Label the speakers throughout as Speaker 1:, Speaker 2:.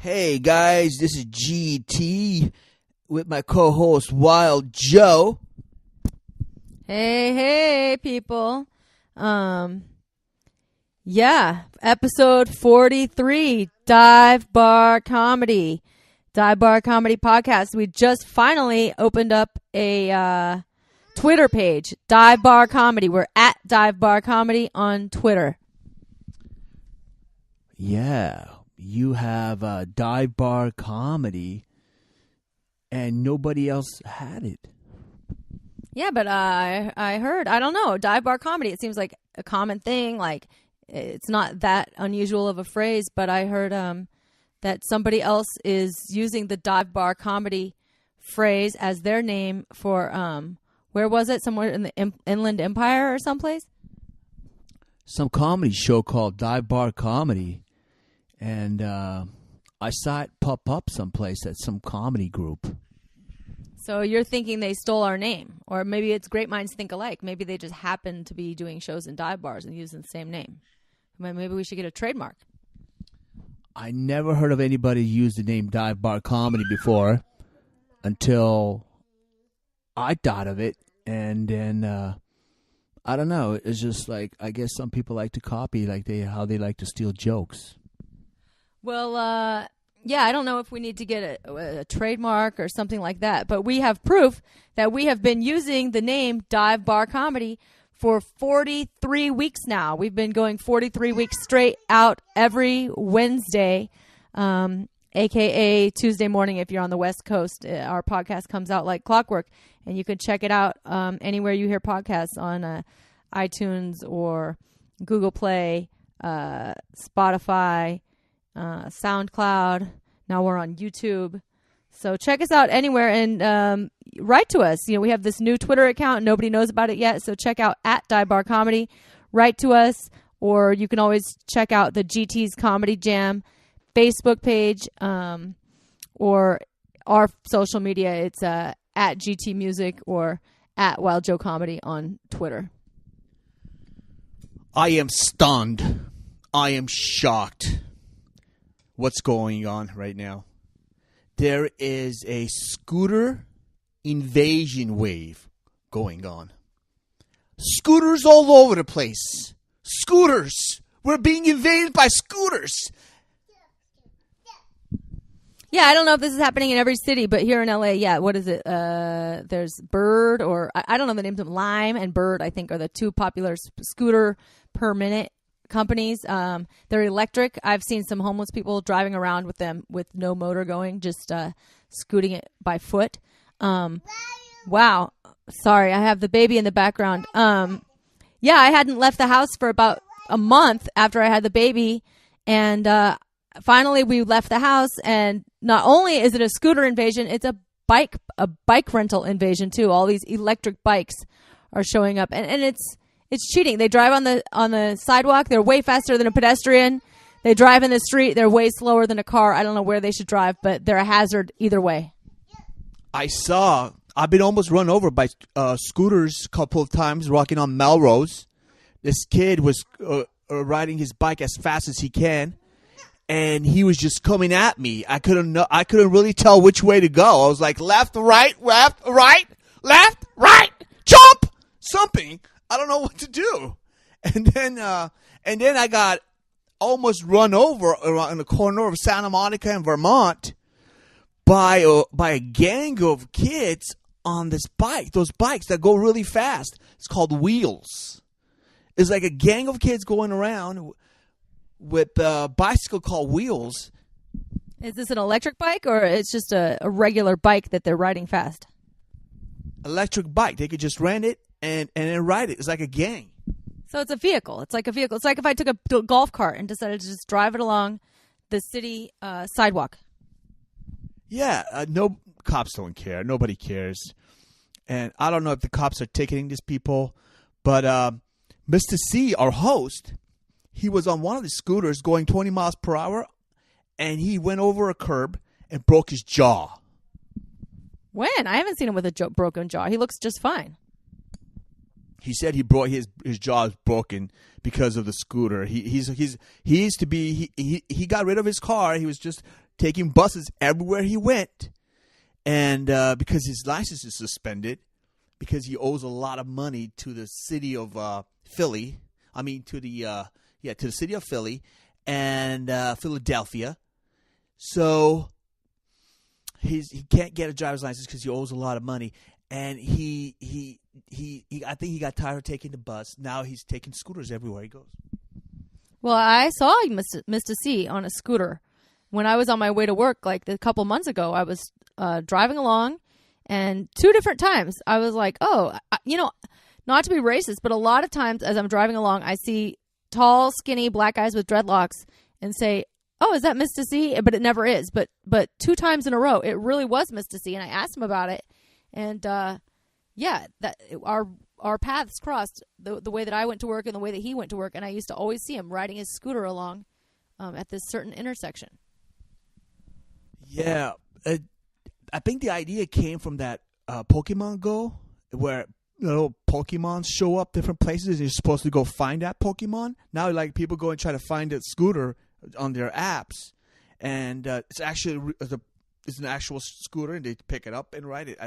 Speaker 1: Hey guys, this is GT with my co-host Wild Joe.
Speaker 2: Hey people. Episode 43, Dive Bar Comedy Podcast. We just finally opened up a Twitter page, Dive Bar Comedy. We're at Dive Bar Comedy on Twitter.
Speaker 1: Yeah, you have Dive Bar Comedy and nobody else had it.
Speaker 2: Yeah, but I heard, I don't know, Dive Bar Comedy. It seems like a common thing. Like, it's not that unusual of a phrase, but I heard that somebody else is using the Dive Bar Comedy phrase as their name for, where was it? Somewhere in the Inland Empire or someplace?
Speaker 1: Some comedy show called Dive Bar Comedy. And I saw it pop up someplace at some comedy group.
Speaker 2: So you're thinking they stole our name. Or maybe it's great minds think alike. Maybe they just happen to be doing shows in dive bars and using the same name. Maybe we should get a trademark.
Speaker 1: I never heard of anybody use the name Dive Bar Comedy before until I thought of it. And then, I don't know. It's just like, I guess some people like to copy like how they like to steal jokes.
Speaker 2: Well, yeah, I don't know if we need to get a trademark or something like that, but we have proof that we have been using the name Dive Bar Comedy for 43 weeks now. We've been going 43 weeks straight out every Wednesday, a.k.a. Tuesday morning if you're on the West Coast. Our podcast comes out like clockwork, and you can check it out anywhere you hear podcasts on iTunes or Google Play, Spotify, SoundCloud. Now we're on YouTube. So check us out anywhere and write to us. You know, we have this new Twitter account. Nobody knows about it yet. So check out at Dive Bar Comedy. Write to us, or you can always check out the GT's Comedy Jam Facebook page, or our social media. It's at GT Music or at Wild Joe Comedy on Twitter.
Speaker 1: I am stunned. I am shocked. What's going on right now? There is a scooter invasion wave going on. Scooters all over the place. Scooters. We're being invaded by scooters.
Speaker 2: Yeah, I don't know if this is happening in every city, but here in LA, yeah, what is it? There's Bird, or I don't know the names of Lime and Bird, I think, are the two popular scooter per minute companies. They're electric. I've seen some homeless people driving around with them with no motor going, just scooting it by foot. Wow. Sorry, I have the baby in the background. Yeah, I hadn't left the house for about a month after I had the baby, and finally we left the house, and not only is it a scooter invasion, it's a bike rental invasion too. All these electric bikes are showing up, and it's cheating. They drive on the sidewalk. They're way faster than a pedestrian. They drive in the street. They're way slower than a car. I don't know where they should drive, but they're a hazard either way.
Speaker 1: I've been almost run over by scooters a couple of times walking on Melrose. This kid was riding his bike as fast as he can, and he was just coming at me. I couldn't really tell which way to go. I was like, left, right, jump, something. I don't know what to do. And then I got almost run over around the corner of Santa Monica and Vermont by a gang of kids on this bike. Those bikes that go really fast. It's called Wheels. It's like a gang of kids going around with a bicycle called Wheels.
Speaker 2: Is this an electric bike, or it's just a regular bike that they're riding fast?
Speaker 1: Electric bike. They could just rent it and then ride it. It's like a gang.
Speaker 2: So it's a vehicle. It's like a vehicle. It's like if I took a golf cart and decided to just drive it along the city sidewalk.
Speaker 1: Yeah, no cops don't care. Nobody cares. And I don't know if the cops are ticketing these people, but Mista See, our host, he was on one of the scooters going 20 miles per hour, and he went over a curb and broke his jaw.
Speaker 2: When? I haven't seen him with a broken jaw. He looks just fine.
Speaker 1: He said he brought his jaw is broken because of the scooter. He got rid of his car. He was just taking buses everywhere he went. And because his license is suspended, because he owes a lot of money to the city of Philly. I mean, to the city of Philly and Philadelphia. So he can't get a driver's license because he owes a lot of money. And he I think he got tired of taking the bus. Now he's taking scooters everywhere he goes.
Speaker 2: Well, I saw Mista See on a scooter when I was on my way to work like a couple months ago. I was driving along, and 2 different times I was like, oh, not to be racist, but a lot of times as I'm driving along, I see tall, skinny black guys with dreadlocks and say, oh, is that Mista See? But it never is. But 2 times in a row, it really was Mista See, and I asked him about it. And our paths crossed the way that I went to work and the way that he went to work, and I used to always see him riding his scooter along at this certain intersection.
Speaker 1: Yeah, I think the idea came from that Pokemon Go, where little Pokemons show up different places, and you're supposed to go find that Pokemon. Now, like, people go and try to find a scooter on their apps, and it's actually it's an actual scooter, and they pick it up and ride it.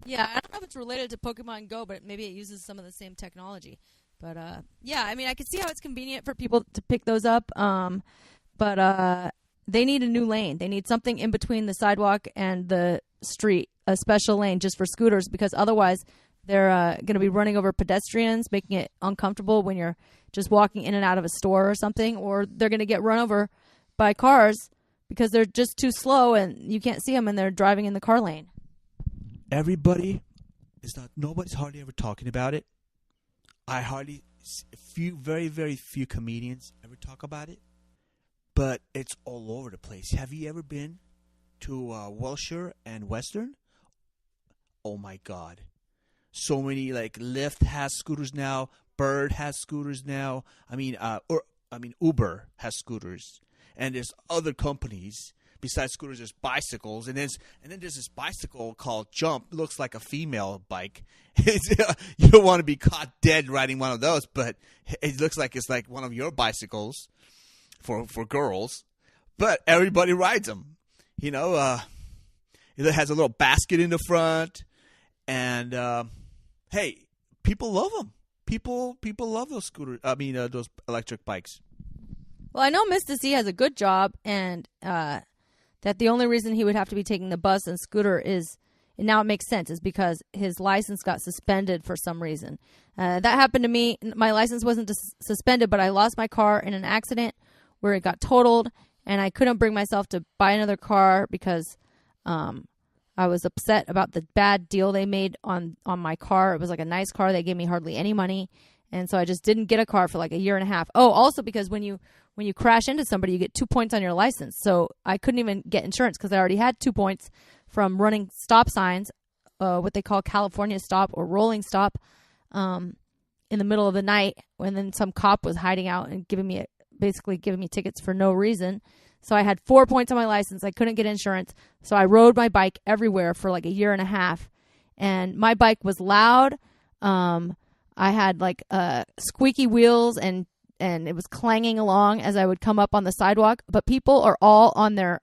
Speaker 2: Yeah, I don't know if it's related to Pokemon Go, but maybe it uses some of the same technology. But yeah, I mean, I could see how it's convenient for people to pick those up. But they need a new lane. They need something in between the sidewalk and the street, a special lane just for scooters, because otherwise they're going to be running over pedestrians, making it uncomfortable when you're just walking in and out of a store or something, or they're going to get run over by cars because they're just too slow and you can't see them and they're driving in the car lane.
Speaker 1: Nobody's hardly ever talking about it. Very, very few comedians ever talk about it, but it's all over the place. Have you ever been to Wilshire and Western? Oh my God. So many, like, Lyft has scooters now, Bird has scooters now. Uber has scooters. And there's other companies besides scooters. There's bicycles, and then there's this bicycle called Jump. It looks like a female bike. You don't want to be caught dead riding one of those, but it looks like it's like one of your bicycles for girls. But everybody rides them. It has a little basket in the front, and hey, people love them. People love those scooters. Those electric bikes.
Speaker 2: Well, I know Mista See has a good job, and that the only reason he would have to be taking the bus and scooter is, and now it makes sense, is because his license got suspended for some reason. That happened to me. My license wasn't suspended, but I lost my car in an accident where it got totaled, and I couldn't bring myself to buy another car because I was upset about the bad deal they made on my car. It was like a nice car. They gave me hardly any money, and so I just didn't get a car for like a year and a half. Oh, also because when you crash into somebody, you get 2 points on your license. So I couldn't even get insurance because I already had 2 points from running stop signs, what they call California stop or rolling stop, in the middle of the night, when then some cop was hiding out and basically giving me tickets for no reason. So I had 4 points on my license. I couldn't get insurance. So I rode my bike everywhere for like a year and a half. And my bike was loud. I had like squeaky wheels and it was clanging along as I would come up on the sidewalk. But people are all on their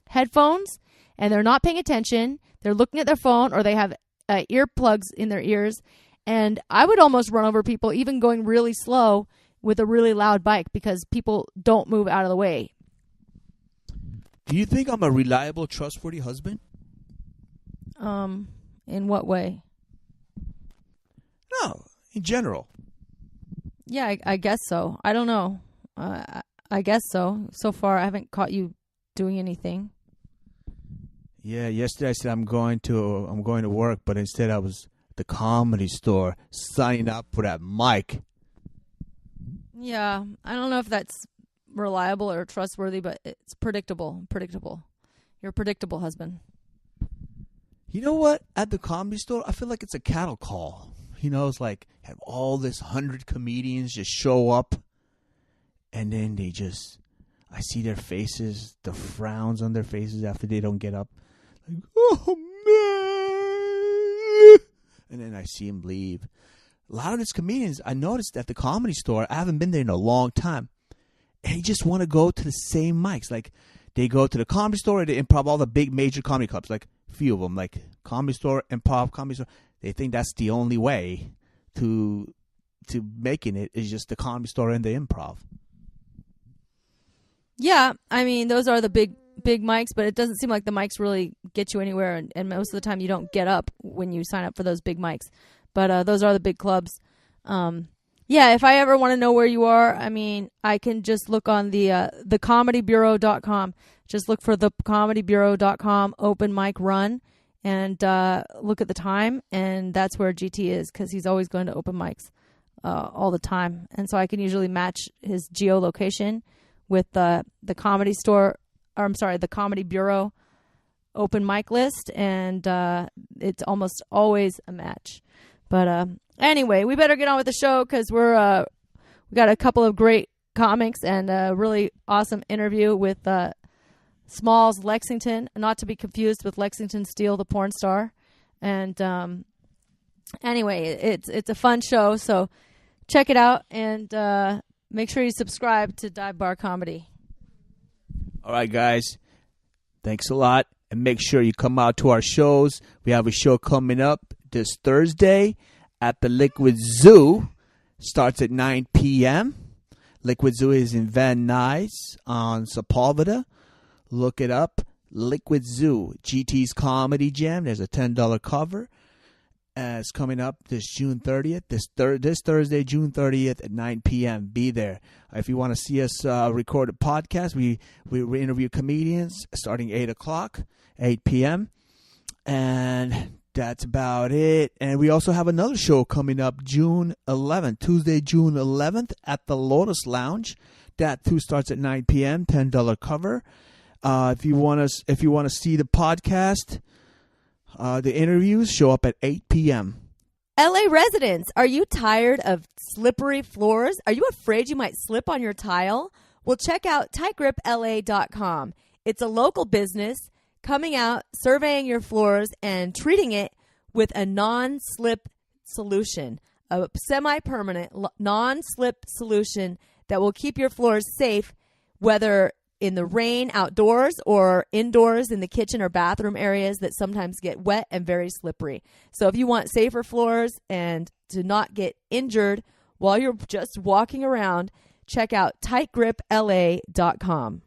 Speaker 2: headphones, and they're not paying attention. They're looking at their phone, or they have earplugs in their ears. And I would almost run over people, even going really slow with a really loud bike, because people don't move out of the way.
Speaker 1: Do you think I'm a reliable, trustworthy husband?
Speaker 2: In what way?
Speaker 1: No, in general.
Speaker 2: Yeah, I guess so. I don't know. I guess so. So far, I haven't caught you doing anything.
Speaker 1: Yeah, yesterday I said I'm going to work, but instead I was at the Comedy Store signing up for that mic.
Speaker 2: Yeah, I don't know if that's reliable or trustworthy, but it's predictable. You're a predictable husband.
Speaker 1: You know what? At the Comedy Store, I feel like it's a cattle call. It's like have all this 100 comedians just show up, and then I see their faces, the frowns on their faces after they don't get up. Like, oh, man. And then I see them leave. A lot of these comedians, I noticed at the Comedy Store, I haven't been there in a long time, they just want to go to the same mics. Like, they go to the Comedy Store, the Improv, all the big major comedy clubs, like a few of them, like Comedy Store, Improv, Comedy Store. They think that's the only way to making it is just the Comedy Store and the Improv.
Speaker 2: Yeah, I mean, those are the big mics, but it doesn't seem like the mics really get you anywhere, and most of the time you don't get up when you sign up for those big mics. But those are the big clubs. Yeah, if I ever want to know where you are, I mean, I can just look on the thecomedybureau.com. Just look for thecomedybureau.com open mic run and look at the time, and that's where GT is, because he's always going to open mics all the time. And so I can usually match his geolocation with the Comedy Store, or I'm sorry, the Comedy Bureau open mic list, and it's almost always a match. But anyway, we better get on with the show, because we got a couple of great comics and a really awesome interview with Smalls Lexington, not to be confused with Lexington Steele, the porn star. And anyway, it's a fun show, so check it out, and make sure you subscribe to Dive Bar Comedy.
Speaker 1: All right, guys. Thanks a lot. And make sure you come out to our shows. We have a show coming up this Thursday at the Liquid Zoo. Starts at 9 p.m. Liquid Zoo is in Van Nuys on Sepulveda. Look it up. Liquid Zoo. GT's Comedy Jam. There's a $10 cover. It's coming up this June 30th. This Thursday, June 30th at 9 p.m. Be there. If you want to see us record a podcast, we interview comedians starting 8 p.m. And that's about it. And we also have another show coming up June 11th, Tuesday, June 11th at the Lotus Lounge. That too starts at 9 p.m. $10 cover. If you want to see the podcast, the interviews show up at 8 p.m.
Speaker 2: LA residents, are you tired of slippery floors? Are you afraid you might slip on your tile? Well, check out tightgripla.com. It's a local business coming out, surveying your floors, and treating it with a non-slip solution, a semi-permanent non-slip solution that will keep your floors safe, whether in the rain outdoors or indoors in the kitchen or bathroom areas that sometimes get wet and very slippery. So if you want safer floors and to not get injured while you're just walking around, check out tightgripla.com.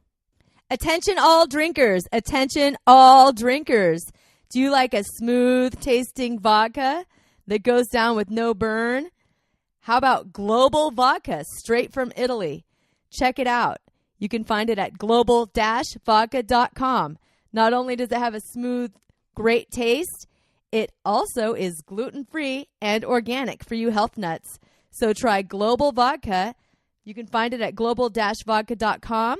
Speaker 2: Attention all drinkers. Attention all drinkers. Do you like a smooth tasting vodka that goes down with no burn? How about Global Vodka straight from Italy? Check it out. You can find it at global-vodka.com. Not only does it have a smooth, great taste, it also is gluten-free and organic for you health nuts. So try Global Vodka. You can find it at global-vodka.com,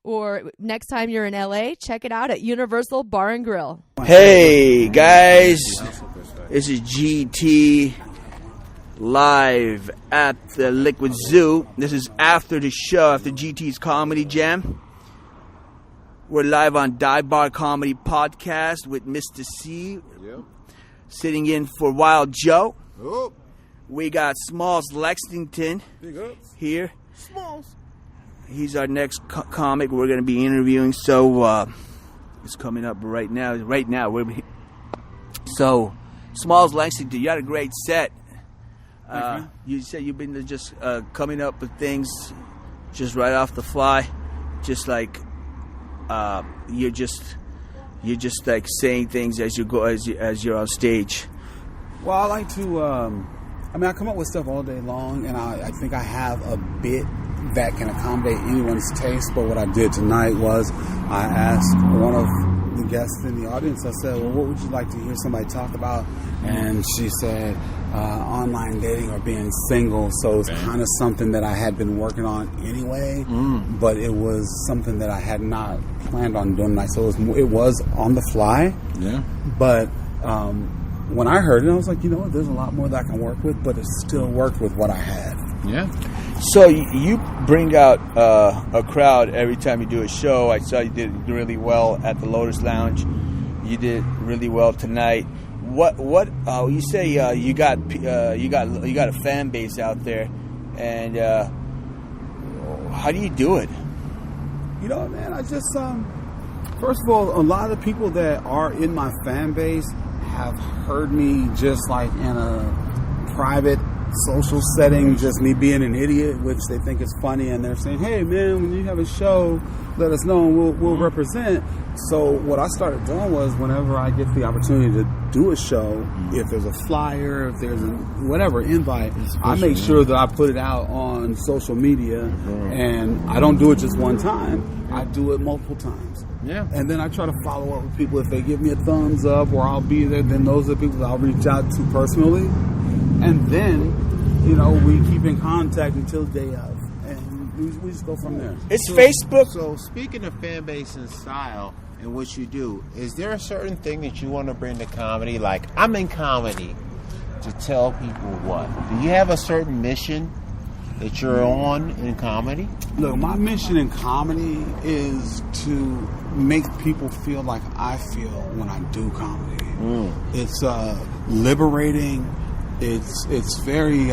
Speaker 2: or next time you're in LA, check it out at Universal Bar and Grill.
Speaker 1: Hey, guys. This is GT live at the Liquid Zoo. This is after the show, after GT's Comedy Jam. We're live on Dive Bar Comedy Podcast with Mista See. Yep. Sitting in for Wild Joe. Oh. We got Smalls Lexington here. Smalls. He's our next comic we're going to be interviewing. So it's coming up right now. So Smalls Lexington, you had a great set. You said you've been just coming up with things just right off the fly, just like you're just like saying things as you go as you're on stage.
Speaker 3: Well, I like to. I come up with stuff all day long, and I think I have a bit that can accommodate anyone's taste. But what I did tonight was I asked one of the guests in the audience. I said, "Well, what would you like to hear somebody talk about?" And she said, online dating or being single. So it's kind of something that I had been working on anyway, but it was something that I had not planned on doing tonight. So it was on the fly. Yeah. But when I heard it, I was like, you know what? There's a lot more that I can work with, but it still worked with what I had.
Speaker 1: Yeah. So you bring out a crowd every time you do a show. I saw you did really well at the Lotus Lounge. You did really well tonight. What? You say you got a fan base out there, and how do you do it?
Speaker 3: You know, man, I just, first of all, a lot of the people that are in my fan base have heard me just like in a private social setting, just me being an idiot, which they think is funny, and they're saying, hey, man, when you have a show, let us know and we'll represent. So what I started doing was whenever I get the opportunity to do a show, if there's a flyer, if there's a whatever invite, I make sure that I put it out on social media, and I don't do it just one time. I do it multiple times.
Speaker 4: Yeah.
Speaker 3: And then I try to follow up with people. If they give me a thumbs up or I'll be there, then those are the people that I'll reach out to personally. And then, you know, we keep in contact until the day of. And we just go from there.
Speaker 1: It's Facebook.
Speaker 4: So speaking of fan base and style and what you do, is there a certain thing that you want to bring to comedy? Like, I'm in comedy to tell people what? Do you have a certain mission that you're on in comedy?
Speaker 3: Look, my mission in comedy is to make people feel like I feel when I do comedy. It's liberating. It's very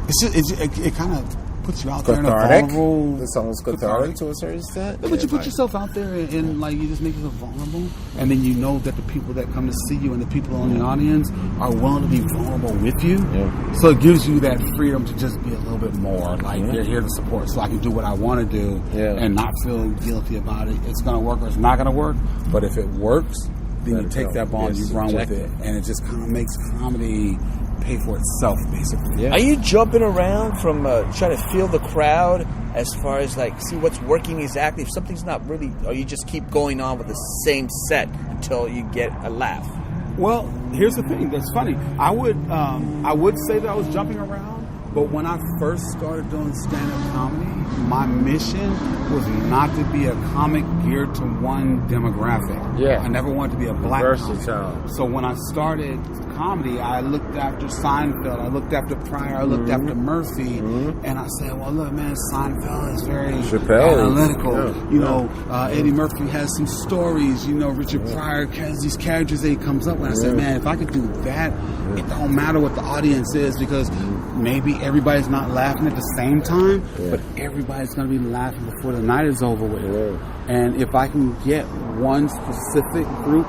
Speaker 3: it kind of puts you out there in a vulnerable.
Speaker 4: It's almost cathartic to a certain extent.
Speaker 3: But you put yourself out there and like you just make yourself vulnerable, and then you know that the people that come to see you and the people in the audience are willing to be vulnerable with you.
Speaker 4: Yeah.
Speaker 3: So it gives you that freedom to just be a little bit more like they're here to support, so I can do what I want to do and not feel guilty about it. It's gonna work or it's not gonna work. But if it works, then you take that ball and you run with it, and it just kind of makes comedy pay for itself, basically.
Speaker 1: Yeah. Are you jumping around from trying to feel the crowd as far as like see what's working exactly? If something's not really, or you just keep going on with the same set until you get a laugh?
Speaker 3: Well, here's the thing that's funny. I would say that I was jumping around, but when I first started doing stand-up comedy, my mission was not to be a comic geared to one demographic.
Speaker 4: Yeah.
Speaker 3: I never wanted to be a black
Speaker 4: versatile
Speaker 3: comic. So when I started comedy, I looked after Seinfeld, I looked after Pryor, I looked after Murphy, and I said, well, look, man, Seinfeld is very analytical.
Speaker 4: Yeah.
Speaker 3: You know, Eddie Murphy has some stories. You know, Richard Pryor has these characters that he comes up with. I said, man, if I could do that, it don't matter what the audience is, because maybe everybody's not laughing at the same time, but everybody's going to be laughing before the night is over with. And if I can get one specific group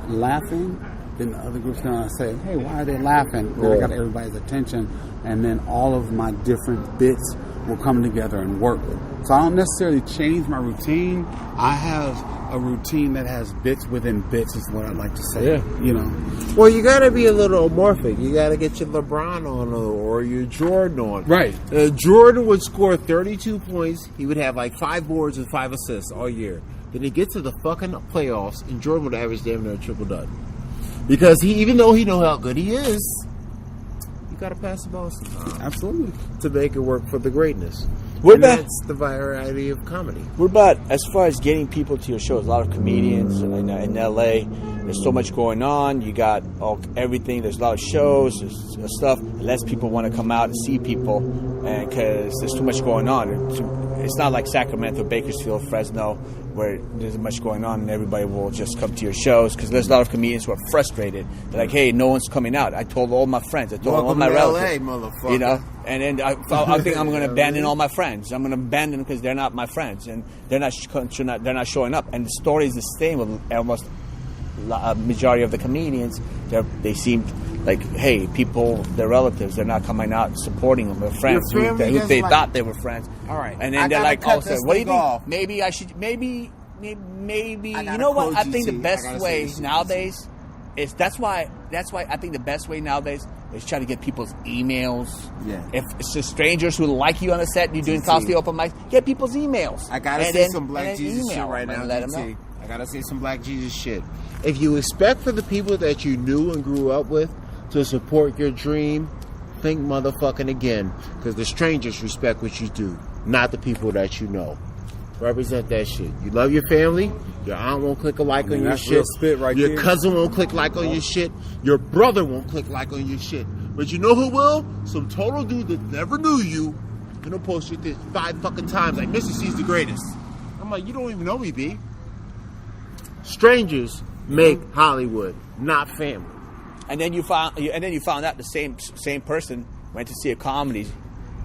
Speaker 3: laughing, then the other group's going to say, hey, why are they laughing? Then I got everybody's attention, and then all of my different bits will come together and work. So I don't necessarily change my routine. I have a routine that has bits within bits, is what I'd like to say.
Speaker 4: Yeah.
Speaker 3: You know.
Speaker 4: Well, you got to be a little amorphic. You got to get your LeBron on or your Jordan on.
Speaker 3: Right.
Speaker 4: Jordan would score 32 points. He would have like 5 boards and 5 assists all year. Then he gets to the fucking playoffs, and Jordan would average damn near a triple-double. Because even though he know how good he is, you got to pass the ball sometimes.
Speaker 3: Absolutely.
Speaker 4: To make it work for the greatness. That's the variety of comedy.
Speaker 1: What about as far as getting people to your shows? A lot of comedians in LA. There's so much going on. You got everything. There's a lot of shows, there's stuff. Less people want to come out and see people, and because there's too much going on. It's not like Sacramento, Bakersfield, Fresno, where there's much going on and everybody will just come to your shows, because there's a lot of comedians who are frustrated. They're like, hey, no one's coming out. I told all my friends. I told all my relatives.
Speaker 4: LA, motherfucker.
Speaker 1: You know? And then I think I'm going to abandon all my friends. I'm going to abandon them because they're not my friends, and they're not showing up. And the story is the same with almost a majority of the comedians. They seem like, hey, people, their relatives, they're not coming out and supporting them. Their friends who they thought they were friends.
Speaker 4: All right.
Speaker 1: And then they're like, oh, so what do you think? Maybe I should, maybe, you know what? I think the best way nowadays is, that's why I think the best way nowadays is try to get people's emails.
Speaker 4: Yeah.
Speaker 1: If it's just strangers who like you on the set and you're doing Coffee Open Mics, get people's emails.
Speaker 4: I gotta say some Black Jesus shit right now, GT. I gotta say some Black Jesus shit. If you expect for the people that you knew and grew up with to support your dream, think motherfucking again. Because the strangers respect what you do, not the people that you know. Represent that shit. You love your family. Your aunt won't click a like on your shit. Your cousin won't click like on your shit. Your brother won't click like on your shit. But you know who will? Some total dude that never knew you. And he'll post you this 5 fucking times. Like, Mista See's the greatest. I'm like, you don't even know me, B. Strangers make Hollywood, not family.
Speaker 1: And then you found out the same person went to see a comedy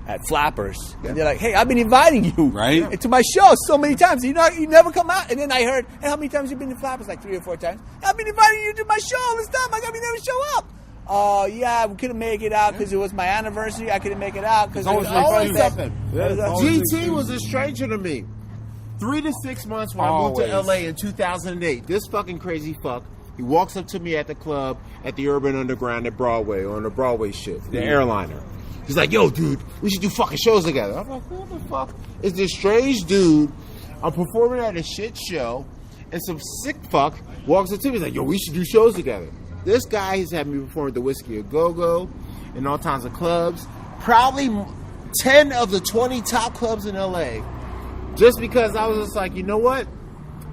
Speaker 1: at Flappers. And they're like, hey, I've been inviting you
Speaker 3: Right.
Speaker 1: to my show so many times. You never come out. And then I heard, hey, how many times you been to Flappers? Like 3 or 4 times. I've been inviting you to my show all this time. How come you never show up? Oh, yeah, we couldn't make it out because it was my anniversary. I couldn't make it out because it was my birthday.
Speaker 4: GT was a stranger to me. 3 to 6 months when I moved to LA in 2008. This fucking crazy fuck, he walks up to me at the club at the Urban Underground at Broadway, on the Broadway shit, the airliner. He's like, yo, dude, we should do fucking shows together. I'm like, what the fuck? It's this strange dude. I'm performing at a shit show, and some sick fuck walks up to me. He's like, yo, we should do shows together. This guy has had me perform at the Whiskey A Go-Go in all kinds of clubs. Probably 10 of the 20 top clubs in LA. Just because I was just like, you know what?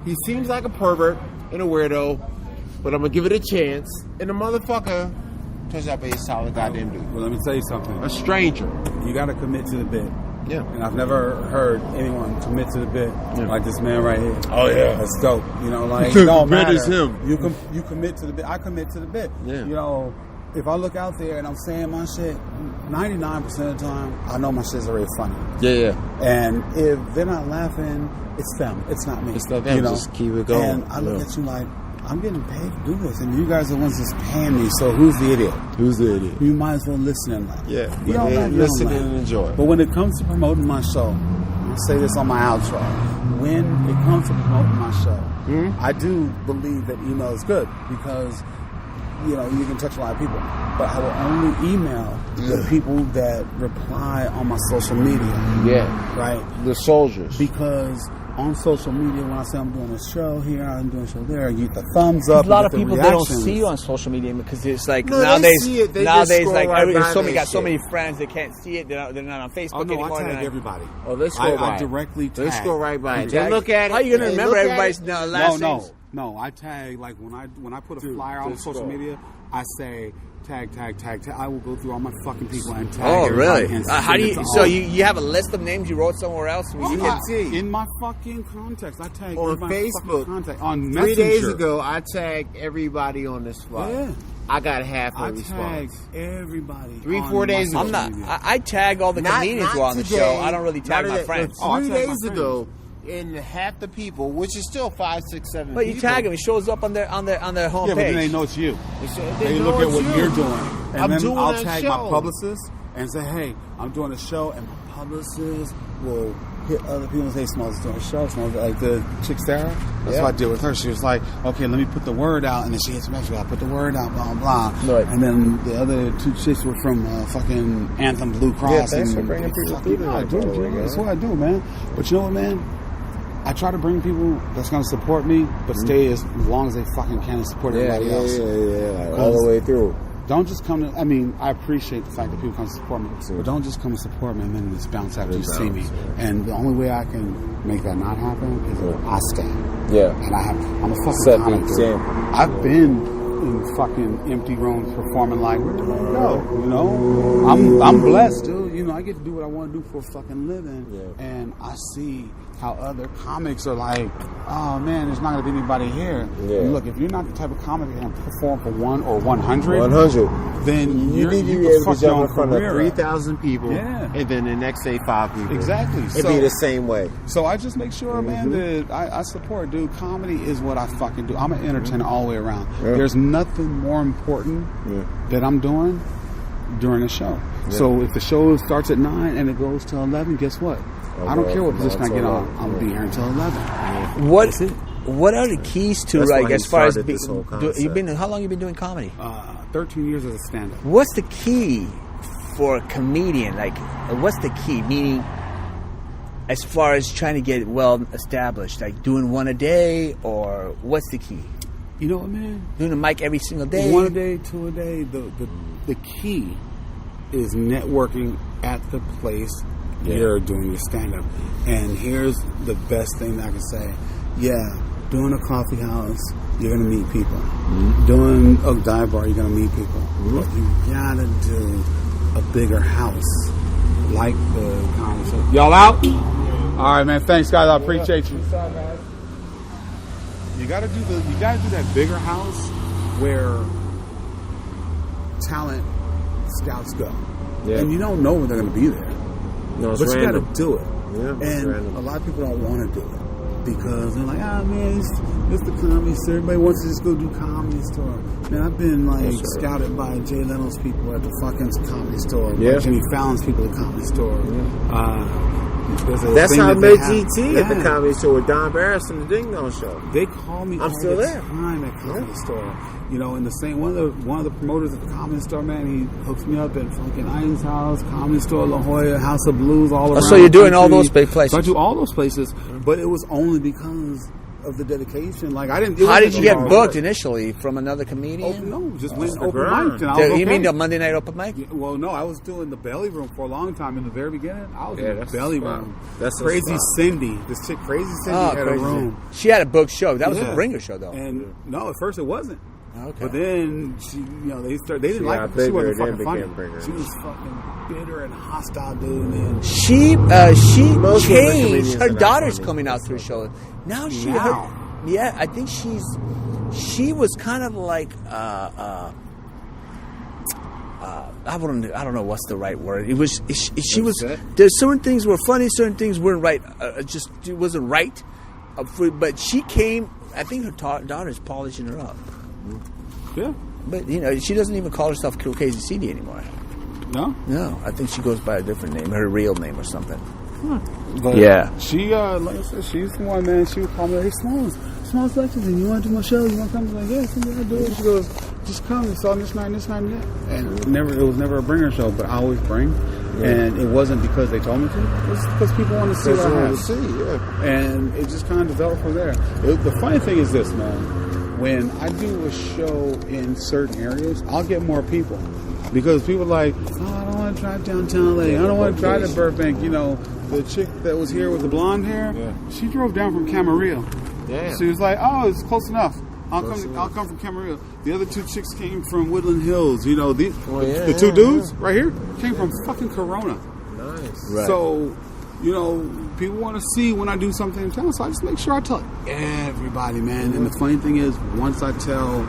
Speaker 4: He seems like a pervert and a weirdo, but I'm going to give it a chance. And the motherfucker turns out to be a solid goddamn dude.
Speaker 3: Well, let me tell you something.
Speaker 4: A stranger.
Speaker 3: You got to commit to the bit.
Speaker 4: Yeah.
Speaker 3: And I've never heard anyone commit to the bit like this man right here.
Speaker 4: Oh, yeah.
Speaker 3: That's dope. You know, like, it don't matter.
Speaker 4: Is him.
Speaker 3: You commit to the bit. I commit to the bit.
Speaker 4: Yeah.
Speaker 3: You know, if I look out there and I'm saying my shit, 99% of the time, I know my shit's already funny.
Speaker 4: Yeah.
Speaker 3: And if they're not laughing, it's them. It's not me.
Speaker 4: It's not them.
Speaker 3: You know?
Speaker 4: Just keep it going.
Speaker 3: And I look at you like, I'm getting paid to do this, and you guys are the ones that's paying me. So who's the idiot?
Speaker 4: Who's the idiot?
Speaker 3: You might as well listen and laugh.
Speaker 4: Yeah.
Speaker 3: You don't laugh,
Speaker 4: listen
Speaker 3: you don't
Speaker 4: and
Speaker 3: laugh.
Speaker 4: enjoy.
Speaker 3: But when it comes to promoting my show, I'll say this on my outro. When it comes to promoting my show, I do believe that email is good because, you know, you can touch a lot of people. But I will only email the people that reply on my social media.
Speaker 4: Yeah.
Speaker 3: Right?
Speaker 4: The soldiers.
Speaker 3: Because on social media, when I say I'm doing a show here, I'm doing a show there, you get the thumbs up.
Speaker 1: A lot of
Speaker 3: the
Speaker 1: people, they don't
Speaker 3: reactions.
Speaker 1: see you on social media because it's like
Speaker 4: No, they
Speaker 1: nowadays,
Speaker 4: see it. They just scroll
Speaker 1: like
Speaker 4: right by
Speaker 1: so many
Speaker 4: that
Speaker 1: got so
Speaker 4: shit.
Speaker 1: many friends they can't see it. They're not on Facebook
Speaker 3: Oh, no,
Speaker 1: anymore.
Speaker 3: I tag everybody.
Speaker 4: Oh, they scroll by
Speaker 3: I directly tag.
Speaker 4: They scroll right by it.
Speaker 3: Tag.
Speaker 4: They look at it.
Speaker 1: How are you going to
Speaker 4: they
Speaker 1: remember
Speaker 4: look at
Speaker 1: everybody's
Speaker 4: it.
Speaker 1: last names?
Speaker 3: No, I tag, like when I put a flyer on
Speaker 4: just
Speaker 3: social
Speaker 4: scroll.
Speaker 3: media, I say tag. I will go through all my fucking people and tag.
Speaker 1: Oh,
Speaker 3: everybody
Speaker 1: really?
Speaker 3: and
Speaker 1: How do
Speaker 3: send it
Speaker 1: you?
Speaker 3: to
Speaker 1: So
Speaker 3: all.
Speaker 1: you have a list of names you wrote somewhere else? Where you can
Speaker 4: see.
Speaker 3: In my fucking context, I tag
Speaker 4: On
Speaker 3: everybody
Speaker 4: Facebook.
Speaker 3: contact on
Speaker 4: 3
Speaker 3: Messenger.
Speaker 4: days ago, I tagged everybody on this flyer.
Speaker 3: Yeah.
Speaker 4: I got half
Speaker 3: I
Speaker 4: a response.
Speaker 3: tag everybody.
Speaker 4: 3-4
Speaker 3: on
Speaker 4: days
Speaker 3: my
Speaker 4: ago.
Speaker 1: I'm not.
Speaker 3: social media.
Speaker 1: I tag all the comedians who are on the
Speaker 4: today,
Speaker 1: show. I don't really tag
Speaker 4: not
Speaker 1: my
Speaker 4: today,
Speaker 1: friends.
Speaker 3: Oh, I
Speaker 4: 3
Speaker 3: tag my
Speaker 4: days
Speaker 3: friends.
Speaker 4: ago, in half the people, which is still 5, 6, 7
Speaker 1: But you
Speaker 4: people.
Speaker 1: tag them, it shows up on their homepage.
Speaker 3: Yeah, but then they know it's you.
Speaker 4: They
Speaker 3: They
Speaker 4: know
Speaker 3: look at
Speaker 4: it's
Speaker 3: what
Speaker 4: you.
Speaker 3: you're doing, and
Speaker 4: I'm
Speaker 3: then
Speaker 4: doing
Speaker 3: I'll
Speaker 4: that
Speaker 3: tag
Speaker 4: show.
Speaker 3: my publicist and say, "Hey, I'm doing a show," and my publicist will hit other people and say, "Smalls is doing a show." Smalls, like the chick Sarah. That's what I did with her. She was like, "Okay, let me put the word out," and then she hits me. She gotta put the word out, blah blah.
Speaker 4: Right.
Speaker 3: And then the other 2 chicks were from fucking Anthem Blue Cross.
Speaker 4: Yeah, thanks
Speaker 3: and
Speaker 4: for bringing people through that,
Speaker 3: I do,
Speaker 4: bro,
Speaker 3: dude.
Speaker 4: yeah.
Speaker 3: That's what I do, man. But you know what, man? I try to bring people that's going to support me, but stay as long as they fucking can and support everybody else.
Speaker 4: Like all the way through.
Speaker 3: Don't just come to, I mean, I appreciate the fact that people come to support me, but don't just come and support me and then just bounce after you see me. And the only way I can make that not happen is if I stay.
Speaker 4: Yeah.
Speaker 3: And I'm a fucking
Speaker 4: Set the
Speaker 3: comic, dude.
Speaker 4: example.
Speaker 3: I've been in fucking empty rooms performing like, where do I go? You know? I'm blessed, dude. You know, I get to do what I want to do for a fucking living.
Speaker 4: Yeah.
Speaker 3: And I see how other comics are like, oh man, there's not going to be anybody here.
Speaker 4: Yeah.
Speaker 3: Look, if you're not the type of comic that can perform for 1 or 100,
Speaker 4: 100.
Speaker 3: then
Speaker 4: You need to be
Speaker 3: can
Speaker 4: able
Speaker 3: fuck
Speaker 4: to
Speaker 3: your
Speaker 4: jump
Speaker 3: own
Speaker 4: in front of
Speaker 3: career up.
Speaker 4: 3,000 people,
Speaker 3: Yeah.
Speaker 4: and then the next day 5 people.
Speaker 3: Exactly.
Speaker 4: It'd be the same way.
Speaker 3: So I just make sure, man, that I support, dude. Comedy is what I fucking do. I'm an entertainer all the way around.
Speaker 4: Yeah.
Speaker 3: There's nothing more important that I'm doing during a show. So if the show starts at 9 and it goes till 11, guess what? I don't care what position I get on. I'm gonna be here until 11.
Speaker 1: What are the keys to
Speaker 4: That's why
Speaker 1: like
Speaker 4: he
Speaker 1: as far as
Speaker 4: started this whole
Speaker 1: you've been?
Speaker 4: concept.
Speaker 1: How long you been doing comedy?
Speaker 3: 13 years as a stand-up.
Speaker 1: What's the key for a comedian? Like, what's the key? Meaning, as far as trying to get well established, like doing one a day, or what's the key?
Speaker 3: You know what, man?
Speaker 1: Doing a mic every single day.
Speaker 3: 1 a day, 2 a day. The key is networking at the place you're doing your stand-up. And here's the best thing that I can say. Yeah, doing a coffee house, you're going to meet people. Doing a dive bar, you're going to meet people. But you got to do a bigger house like the comedy show. Y'all out? All right, man. Thanks, guys. I appreciate you. You got to do that bigger house where talent scouts go.
Speaker 4: Yeah.
Speaker 3: And you don't know when they're going to be there.
Speaker 4: No, it's
Speaker 3: but
Speaker 4: random.
Speaker 3: you got to do it.
Speaker 4: Yeah,
Speaker 3: and a lot of people don't want to do it because they're like, man, it's the comedy store. Everybody wants to just go do comedy store. Man, I've been scouted by Jay Leno's people at the fucking comedy store.
Speaker 4: Yeah.
Speaker 3: Jimmy Fallon's people at the comedy store.
Speaker 4: Yeah. That's how I met GT at the comedy store with Don Barris and the Ding Dong Show.
Speaker 3: They call me
Speaker 4: I'm still there.
Speaker 3: Time at comedy store. You know, in the same one of the promoters at the comedy store, man, he hooks me up at fucking Iron's House, Comedy Store, La Jolla, House of Blues, all around.
Speaker 1: So you're doing all those big places.
Speaker 3: So I do all those places, but it was only because of the dedication. Like I didn't.
Speaker 1: How did you get booked initially from another comedian?
Speaker 3: Oh, no, just went open mic.
Speaker 1: You mean the Monday night open mic?
Speaker 3: Yeah, well, no, I was doing the Belly Room for a long time. In the very beginning, I was in the Belly Room. That's Crazy Cindy. This chick, Crazy Cindy, had a room.
Speaker 1: She had a booked show. That was a Ringer show, though.
Speaker 3: And no, at first it wasn't.
Speaker 1: Okay.
Speaker 3: But then she, they didn't like her because she wasn't fucking funny. She was fucking bitter and hostile, dude. Man.
Speaker 1: She changed. Her daughter's coming out to the show now. I think she was kind of like I don't know what's the right word. It was she was. There's certain things were funny, certain things weren't right. It wasn't right. But she came. I think her daughter's polishing her up.
Speaker 3: Yeah.
Speaker 1: But she doesn't even call herself Crazy CD anymore. No, I think she goes by a different name, her real name or something.
Speaker 3: But
Speaker 1: yeah.
Speaker 3: She, like I said, she's the one, man. She would call me, hey, Smalls Lexington, you want to do my show? You want to come? I'm like, yeah, something I do it. She goes, just come. It's on this night, and that. And it was never a bringer show, but I always bring. Yeah. And it wasn't because they told me to. It was because people want to see what I have. And it just kind of developed from there. The funny thing is this, man. When I do a show in certain areas, I'll get more people. Because people are like, I don't want to drive downtown LA. I don't want to drive to Burbank. The chick that was here with the blonde hair, she drove down from Camarillo. Yeah. She was like, it's close enough. I'll come from Camarillo. The other two chicks came from Woodland Hills. The two dudes right here came from fucking Corona.
Speaker 4: Nice.
Speaker 3: Right. So, people want to see when I do something in town, so I just make sure I tell everybody, man. And the funny thing is, once I tell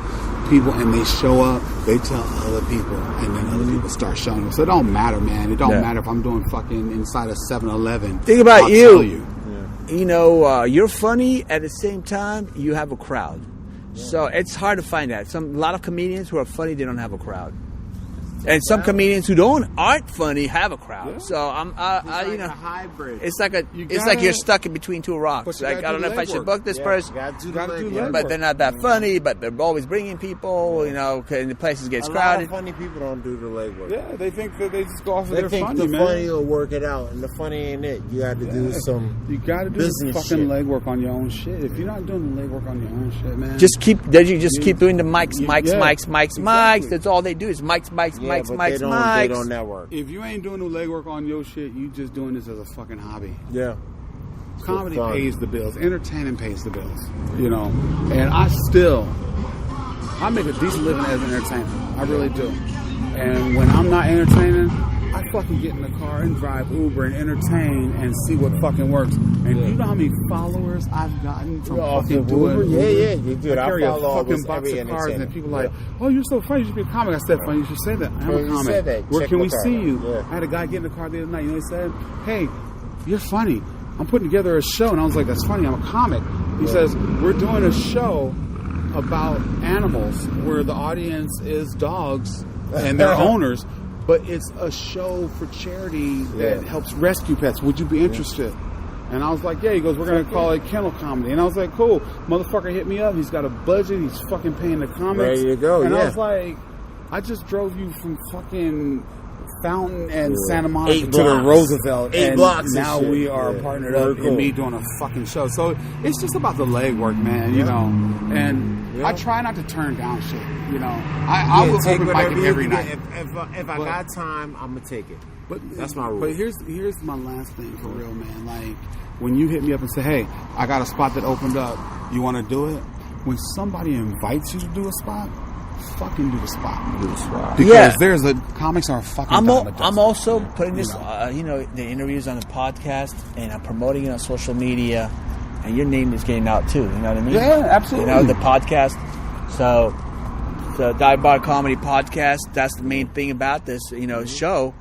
Speaker 3: people and they show up, they tell other people, and then other people start showing up. So it don't matter, man. It don't matter if I'm doing fucking inside a 7-Eleven.
Speaker 1: Think about you. You're funny at the same time you have a crowd. Yeah. So it's hard to find that. A lot of comedians who are funny, they don't have a crowd. And some comedians who aren't funny have a crowd. Yeah. So
Speaker 4: it's a hybrid.
Speaker 1: It's like you're stuck in between two rocks. Like I don't know if I should book this person. But they're not that funny. But they're always bringing people. And the places get crowded.
Speaker 4: A lot of funny people don't do the legwork.
Speaker 3: Yeah, they think that they just go off of their funny.
Speaker 4: They think the funny will work it out, and the funny ain't it. You got to do some.
Speaker 3: You got to do some fucking legwork on your own shit. If you're not doing the legwork on your own shit, man,
Speaker 1: keep doing the mics. That's all they do is mics.
Speaker 4: They don't network.
Speaker 3: If you ain't doing no legwork on your shit, you just doing this as a fucking hobby.
Speaker 4: Yeah.
Speaker 3: Comedy pays the bills. Entertaining pays the bills. And I make a decent living as an entertainer. I really do. And when I'm not entertaining, I fucking get in the car and drive Uber and entertain and see what fucking works. And you know how many followers I've gotten from fucking doing Uber?
Speaker 4: Yeah, you do.
Speaker 3: I carry a fucking box of cars and people are like, oh, you're so funny. You should be a comic. I said, funny. You should say that. I'm a comic. Where can we see you? Yeah. I had a guy get in the car the other night. He said, hey, you're funny. I'm putting together a show. And I was like, that's funny. I'm a comic. He says, we're doing a show about animals where the audience is dogs and their owners. But it's a show for charity that helps rescue pets. Would you be interested? And I was like, yeah. He goes, we're going to call it kennel comedy. And I was like, cool. Motherfucker hit me up. He's got a budget. He's fucking paying the comics.
Speaker 4: There you go,
Speaker 3: And I was like, I just drove you from fucking Fountain and Santa Monica to the Roosevelt.
Speaker 4: 8 blocks.
Speaker 3: Now we are partnered up in me doing a fucking show. So it's just about the legwork, man, And I try not to turn down shit, I will open mic every night.
Speaker 4: If I got time, I'm going to take it. But that's my rule.
Speaker 3: But here's my last thing for real, man. Like, when you hit me up and say, hey, I got a spot that opened up. You want to do it? When somebody invites you to do a spot, fucking do the spot. Because comics are fucking
Speaker 1: I'm also putting this, the interviews on the podcast, and I'm promoting it on social media, and your name is getting out too. You know what I mean?
Speaker 3: Yeah, absolutely.
Speaker 1: The podcast. So, the Dive Bar Comedy Podcast. That's the main thing about this, show.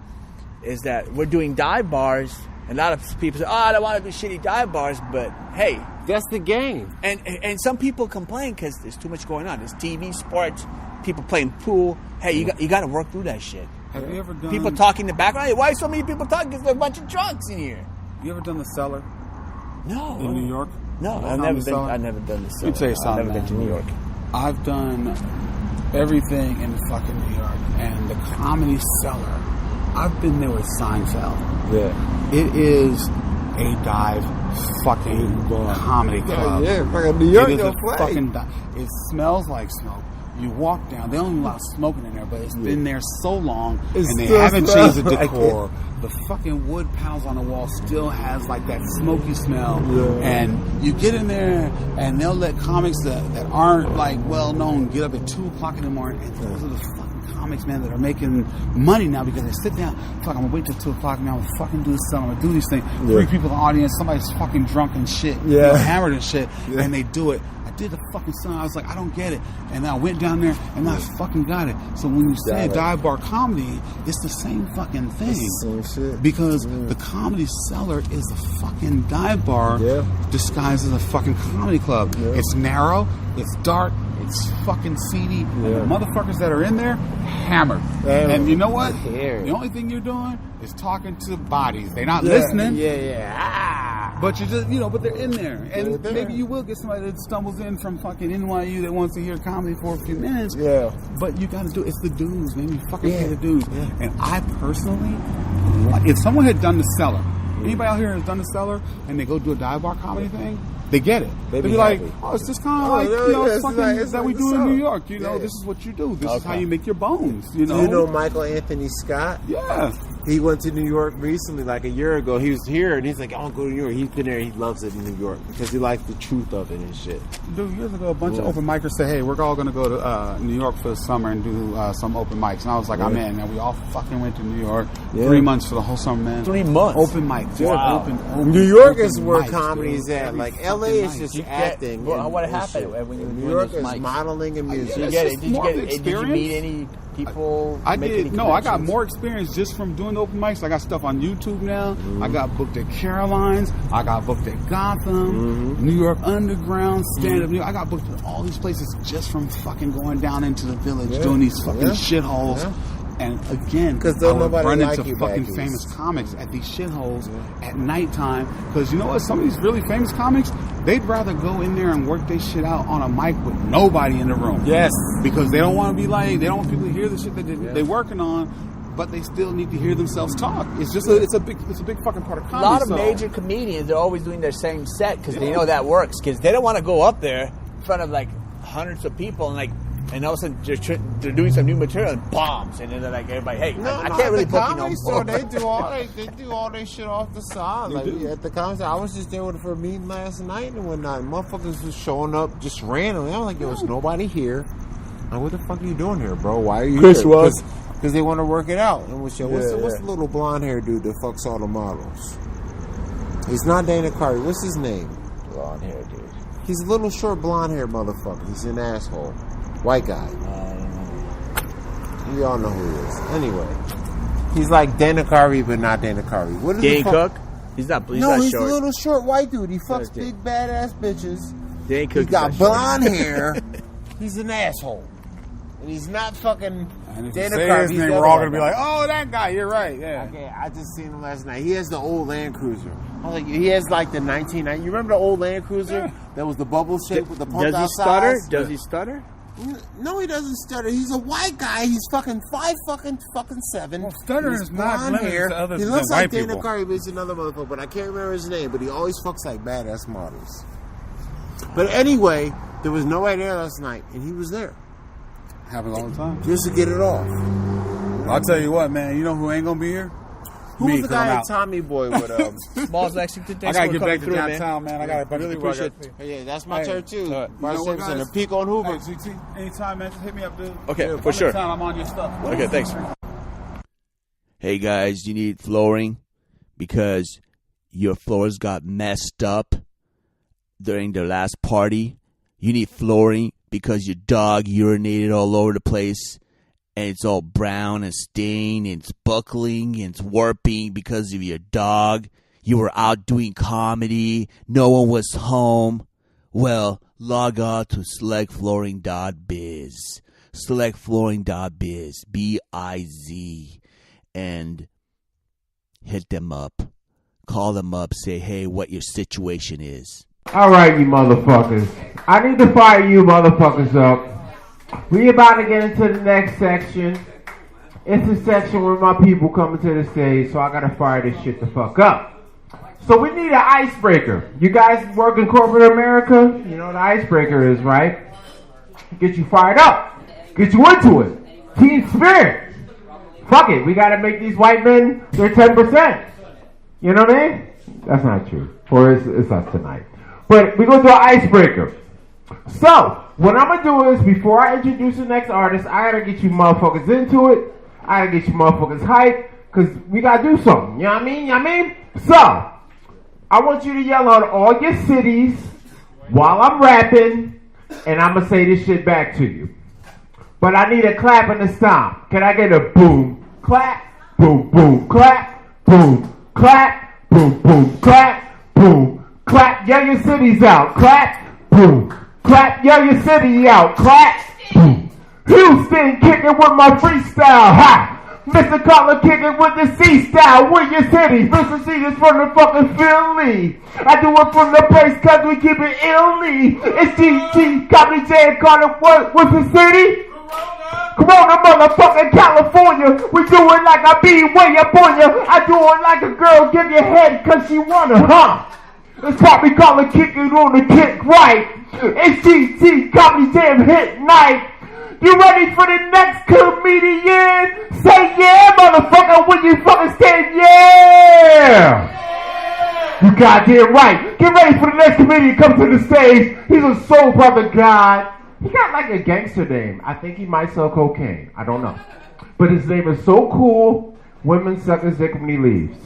Speaker 1: is that we're doing dive bars. And a lot of people say, I don't want to do shitty dive bars, but hey.
Speaker 4: That's the game.
Speaker 1: And some people complain because there's too much going on. There's TV, sports, people playing pool. Hey, you got to work through that shit.
Speaker 3: Have you ever done...
Speaker 1: People talking in the background. Hey, why so many people talking? Because there's a bunch of drunks in here.
Speaker 3: You ever done the Cellar?
Speaker 1: No.
Speaker 3: In New York?
Speaker 1: No, I've never done the Cellar.
Speaker 3: Let me tell you something,
Speaker 1: I've never been to New York.
Speaker 3: I've done everything in fucking New York. And the Comedy Cellar, I've been there with Seinfeld.
Speaker 4: Yeah.
Speaker 3: It is a dive fucking comedy club.
Speaker 4: Yeah, fucking New York,
Speaker 3: it is
Speaker 4: no
Speaker 3: a
Speaker 4: play.
Speaker 3: fucking it smells like smoke. You walk down, they don't allow smoking in there, but it's been there so long, and they haven't changed the decor. The fucking wood panels on the wall still has like that smoky smell. Yeah. And you get in there, and they'll let comics that aren't like well known get up at 2 o'clock in the morning, and those are the fucking comics, man, that are making money now because they sit down. Fuck, I'm gonna wait till 2 o'clock now. I'm gonna fucking do this stuff. I'm gonna do these things. Yeah. 3 people in the audience, somebody's fucking drunk and shit, hammered and shit, and they do it. I did the fucking song. I was like, I don't get it. And then I went down there and I fucking got it. So when you say dive bar comedy, it's the same fucking thing.
Speaker 4: It's the same shit.
Speaker 3: Because the Comedy Cellar is a fucking dive bar disguised as a fucking comedy club. Yeah. It's narrow, it's dark, it's fucking seedy. And the motherfuckers that are in there, hammered. And you know what? The only thing you're doing is talking to bodies. They're not listening. But you just, but they're in there. And maybe you will get somebody that stumbles in from fucking NYU that wants to hear comedy for a few minutes. Yeah. But you got to do it's the dudes, man. You fucking pay the dudes. Yeah. And I personally, if someone had done the Cellar, anybody out here has done the Cellar, and they go do a dive bar comedy thing, they get it. They'd be like, it's just kind of it's that we do in New York. This is what you do. This is how you make your bones.
Speaker 4: Do you know Michael Anthony Scott?
Speaker 3: Yeah.
Speaker 4: He went to New York recently, like a year ago. He was here, and he's like, I want to go to New York. He's been there. He loves it in New York because he likes the truth of it and shit.
Speaker 3: Dude, years ago, a bunch of open micers said, hey, we're all going to go to New York for the summer and do some open mics. And I was like, I'm in. And we all fucking went to New York. 3 months for the whole summer, man.
Speaker 1: 3 months?
Speaker 3: Open mics.
Speaker 4: Wow.
Speaker 3: Open
Speaker 4: New York is where comedy's at. Like, L.A. is just acting.
Speaker 1: What happened when you were
Speaker 4: New York is modeling and music.
Speaker 1: Did you meet any people?
Speaker 3: I did. No, I got more experience just from doing open mics. I got stuff on YouTube now. I got booked at Caroline's. I got booked at Gotham, New York Underground, stand-up. I got booked at all these places just from fucking going down into the village, doing these fucking shitholes. Yeah. And again, I would run into fucking famous comics at these shitholes at nighttime. Because you know what? Some of these really famous comics, they'd rather go in there and work their shit out on a mic with nobody in the room.
Speaker 4: Yes.
Speaker 3: Because they don't want to be like, they don't want people to hear the shit that they're working on, but they still need to hear themselves talk. It's just it's a big fucking part of comedy.
Speaker 1: A lot of major comedians are always doing their same set because they know that works. Because they don't want to go up there in front of like hundreds of people and all of a sudden they're doing some new material and bombs, and then they're like, everybody, hey, I can't really book you no more.
Speaker 4: They do all their shit off the side. Like at the comedy, I was just there for a meeting last night and whatnot. Motherfuckers was showing up just randomly. I'm like, there's nobody here. Like, what the fuck are you doing here, bro? Why are you here? Because they want to work it out. And what's the little blonde hair dude that fucks all the models? He's not Dana Carvey. What's his name?
Speaker 1: Blonde hair dude.
Speaker 4: He's a little short blonde hair motherfucker. He's an asshole. White guy. You all know who he is. Anyway, he's like Dana Carvey, but not Dana Carvey. What is
Speaker 1: Dane Cook? He's not short.
Speaker 4: He's a little short white dude. He fucks big badass bitches.
Speaker 1: Dane Cook.
Speaker 4: He's got blonde hair. He's an asshole. And he's not fucking Dana Carvey.
Speaker 3: We're all gonna be like, oh, that guy. You're right. Yeah.
Speaker 4: Okay, I just seen him last night. He has the old Land Cruiser. I was like, he has like the 1990. You remember the old Land Cruiser that was the bubble shape with the pump outside?
Speaker 1: Does he stutter?
Speaker 4: No, he doesn't stutter. He's a white guy. He's fucking 5'7".
Speaker 3: Well, stuttering is not limited to other
Speaker 4: He looks
Speaker 3: than
Speaker 4: like
Speaker 3: white
Speaker 4: Dana
Speaker 3: people.
Speaker 4: Carvey, but he's another motherfucker. But I can't remember his name. But he always fucks like badass models. But anyway, there was nobody there last night, and he was there.
Speaker 3: Happens all the time.
Speaker 4: Just to get it off.
Speaker 3: I'll tell you what, man. You know who ain't gonna be here?
Speaker 4: Who was the guy at Tommy Boy with
Speaker 1: Smalls Lexington?
Speaker 3: I gotta get back to downtown, man. I got a bunch
Speaker 1: really
Speaker 3: of people.
Speaker 1: appreciate it.
Speaker 4: Yeah, that's my church too.
Speaker 3: Bart
Speaker 4: Simpson and Pico and Hoover.
Speaker 3: Hey, GT, anytime, man. Just hit me up, dude.
Speaker 1: Okay, for sure.
Speaker 3: I'm on your stuff.
Speaker 1: Okay, thanks. Hey guys, you need flooring because your floors got messed up during the last party. You need flooring because your dog urinated all over the place and it's all brown and stained, and it's buckling, and it's warping because of your dog. You were out doing comedy. No one was home. Well, log on to selectflooring.biz. Selectflooring.biz. B-I-Z. And hit them up. Call them up. Say, hey, what your situation is.
Speaker 5: All right, you motherfuckers. I need to fire you motherfuckers up. We about to get into the next section. It's a section where my people coming to the stage, so I gotta fire this shit the fuck up. So we need an icebreaker. You guys work in corporate America? You know what an icebreaker is, right? Get you fired up. Get you into it. Team spirit. Fuck it. We gotta make these white men their 10%. You know what I mean? That's not true. Or it's us tonight. But we go to an icebreaker. So, what I'm gonna do is, before I introduce the next artist, I gotta get you motherfuckers into it. I gotta get you motherfuckers hyped, cause we gotta do something. You know what I mean? You know what I mean? So, I want you to yell out all your cities while I'm rapping, and I'm gonna say this shit back to you. But I need a clap and a stomp. Can I get a boom, clap, boom, boom, clap, boom, clap, boom, boom, clap, boom, clap, yell your cities out, clap, boom. Clap, yell your city out. Clap. Houston kicking with my freestyle. Ha! Mr. Cutler kicking with the C style. With your city. Mista See is from the fucking Philly. I do it from the place cause we keep it illy. It's GT, Copy J, Carter, what's the city? Corona, motherfucking California. We do it like I be way up on ya. I do it like a girl give you head cause she wanna, huh? It's what we call it kicking on the kick right. It's GT, Copy Jam Hit Night. You ready for the next comedian? Say yeah, motherfucker, when you fucking say yeah. You goddamn right. Get ready for the next comedian comes to the stage. He's a soul brother god. He got like a gangster name. I think he might sell cocaine. I don't know. But his name is so cool, women suck his dick when he leaves.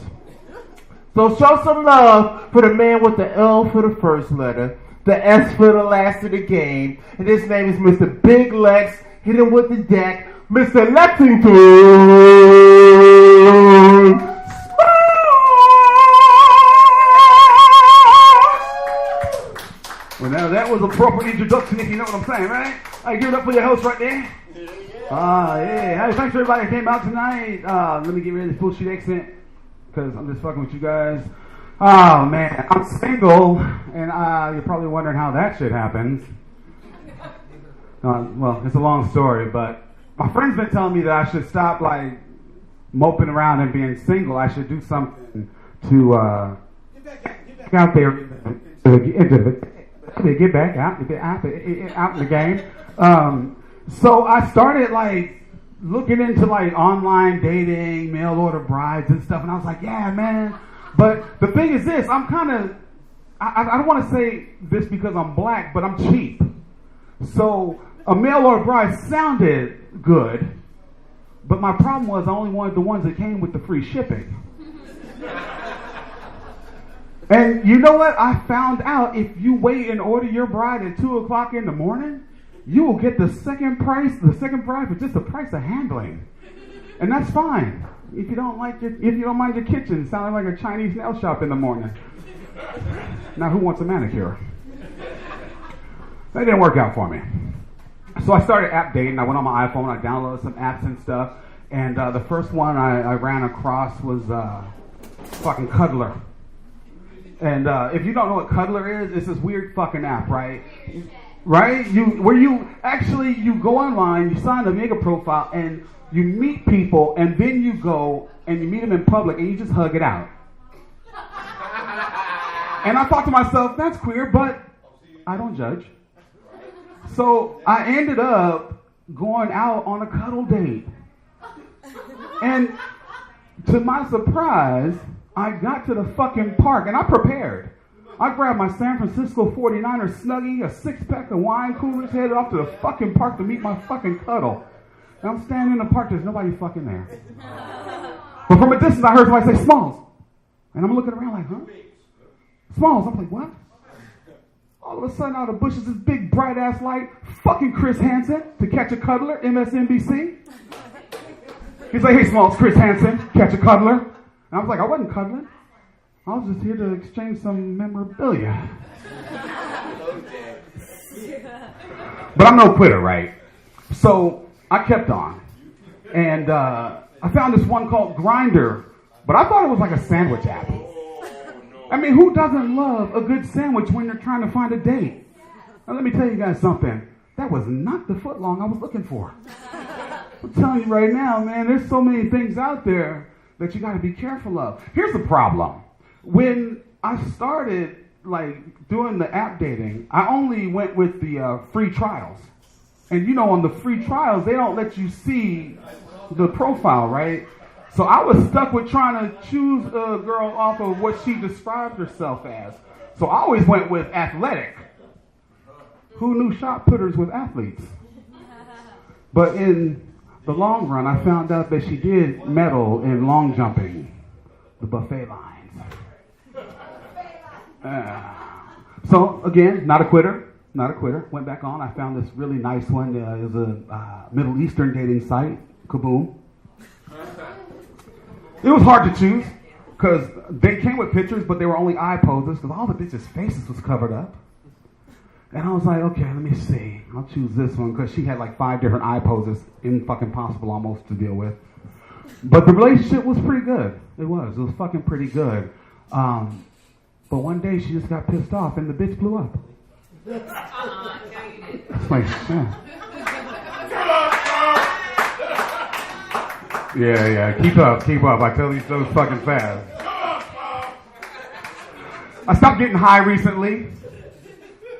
Speaker 5: So show some love for the man with the L for the first letter, the S for the last of the game, and his name is Mr. Big Lex, hit him with the deck, Mr. Lexington.
Speaker 6: Well, now that was a proper introduction, if you know what I'm saying, right? I give it up for your host right there. Yeah. Hey, thanks for everybody that came out tonight. Let me get rid of this bullshit accent, because I'm just fucking with you guys. Oh, man, I'm single, and you're probably wondering how that shit happens. Well, it's a long story, but my friend's been telling me that I should stop, like, moping around and being single. I should do something to get out there, get back out in the game. So I started, like, looking into, like, online dating, mail order brides and stuff, and I was like, yeah, man. But the thing is this, I'm kind of, I don't want to say this because I'm black, but I'm cheap. So a mail order bride sounded good, but my problem was I only wanted the ones that came with the free shipping. And you know what? I found out if you wait and order your bride at 2 o'clock in the morning, you will get the second bride for just the price of handling. And that's fine. If you don't mind your kitchen sounding like a Chinese nail shop in the morning. Now who wants a manicure? That didn't work out for me. So I started app dating. I went on my iPhone, I downloaded some apps and stuff, and the first one I ran across was fucking Cuddler. And if you don't know what Cuddler is, it's this weird fucking app, right? Right? You go online, you sign a mega profile, and you meet people, and then you go and you meet them in public, and you just hug it out. And I thought to myself, that's queer, but I don't judge. So I ended up going out on a cuddle date. And to my surprise, I got to the fucking park, and I prepared. I grabbed my San Francisco 49er Snuggie, a 6-pack of wine coolers, headed off to the fucking park to meet my fucking cuddle. And I'm standing in the park, there's nobody fucking there. But from a distance, I heard somebody say, Smalls. And I'm looking around like, huh? Smalls. I'm like, what? All of a sudden, out of the bushes, this big bright-ass light, fucking Chris Hansen, To Catch a Cuddler, MSNBC. He's like, hey, Smalls, Chris Hansen, catch a cuddler. And I was like, I wasn't cuddling. I was just here to exchange some memorabilia. But I'm no quitter, right? So I kept on. And I found this one called Grindr, but I thought it was like a sandwich app. I mean, who doesn't love a good sandwich when you're trying to find a date? Now, let me tell you guys something. That was not the footlong I was looking for. I'm telling you right now, man, there's so many things out there that you got to be careful of. Here's the problem. When I started, like, doing the app dating, I only went with the free trials. And, you know, on the free trials, they don't let you see the profile, right? So I was stuck with trying to choose a girl off of what she described herself as. So I always went with athletic. Who knew shot putters with athletes? But in the long run, I found out that she did medal in long jumping, the buffet lines. So again, not a quitter. Went back on. I found this really nice one. It was a Middle Eastern dating site. Kaboom. It was hard to choose because they came with pictures, but they were only eye poses because all the bitches' faces was covered up. And I was like, okay, let me see. I'll choose this one because she had like 5 different eye poses. Fucking possible almost to deal with. But the relationship was pretty good. It was fucking pretty good. But one day she just got pissed off and the bitch blew up. It's like, yeah, keep up. I tell these shows fucking fast. I stopped getting high recently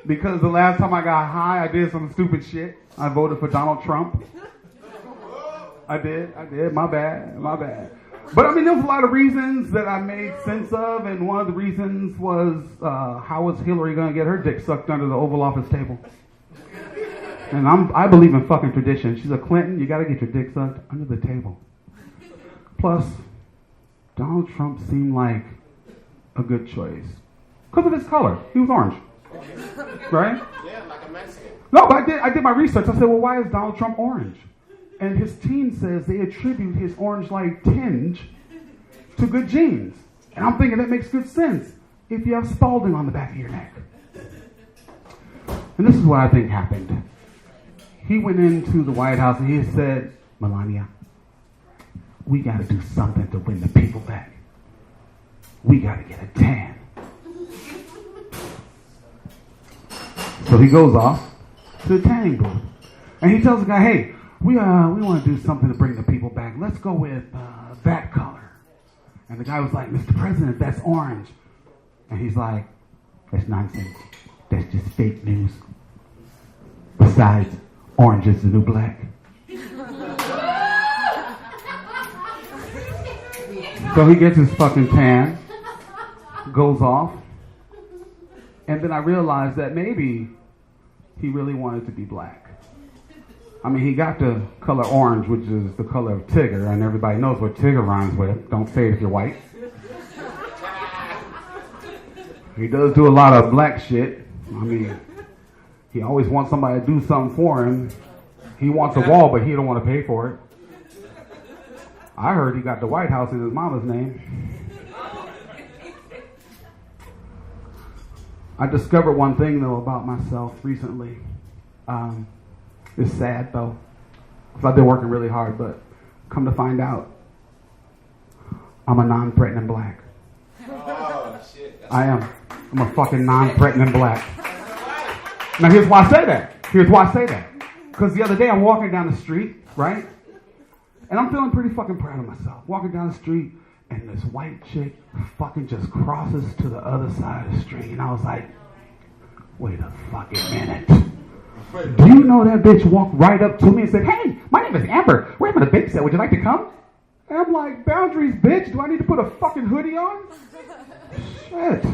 Speaker 6: because the last time I got high, I did some stupid shit. I voted for Donald Trump. I did. My bad. But I mean, there was a lot of reasons that I made sense of, and one of the reasons was how was Hillary going to get her dick sucked under the Oval Office table? And I believe in fucking tradition. She's a Clinton. You got to get your dick sucked under the table. Plus, Donald Trump seemed like a good choice because of his color. He was orange, right?
Speaker 4: Yeah, like a Mexican.
Speaker 6: No, but I did my research. I said, well, why is Donald Trump orange? And his team says they attribute his orange-like tinge to good genes. And I'm thinking that makes good sense if you have Spalding on the back of your neck. And this is what I think happened. He went into the White House and he said, Melania, we got to do something to win the people back. We got to get a tan. So he goes off to the tanning booth. And he tells the guy, hey, we want to do something to bring the people back. Let's go with that color. And the guy was like, Mr. President, that's orange. And he's like, that's nonsense. That's just fake news. Besides, orange is the new black. So he gets his fucking tan, goes off, and then I realized that maybe he really wanted to be black. I mean, he got the color orange, which is the color of Tigger, and everybody knows what Tigger rhymes with. Don't say it if you're white. He does do a lot of black shit. I mean, he always wants somebody to do something for him. He wants a wall, but he don't want to pay for it. I heard he got the White House in his mama's name. I discovered one thing, though, about myself recently. It's sad, though, because I've been working really hard, but come to find out, I'm a non-threatening black.
Speaker 4: Oh, shit.
Speaker 6: I am. I'm a fucking non-threatening black. Now, here's why I say that. Because the other day, I'm walking down the street, right? And I'm feeling pretty fucking proud of myself. Walking down the street, and this white chick fucking just crosses to the other side of the street. And I was like, wait a fucking minute. Do you know that bitch walked right up to me and said, hey, my name is Amber. We're having a bake sale. Would you like to come? And I'm like, boundaries, bitch. Do I need to put a fucking hoodie on? Shit.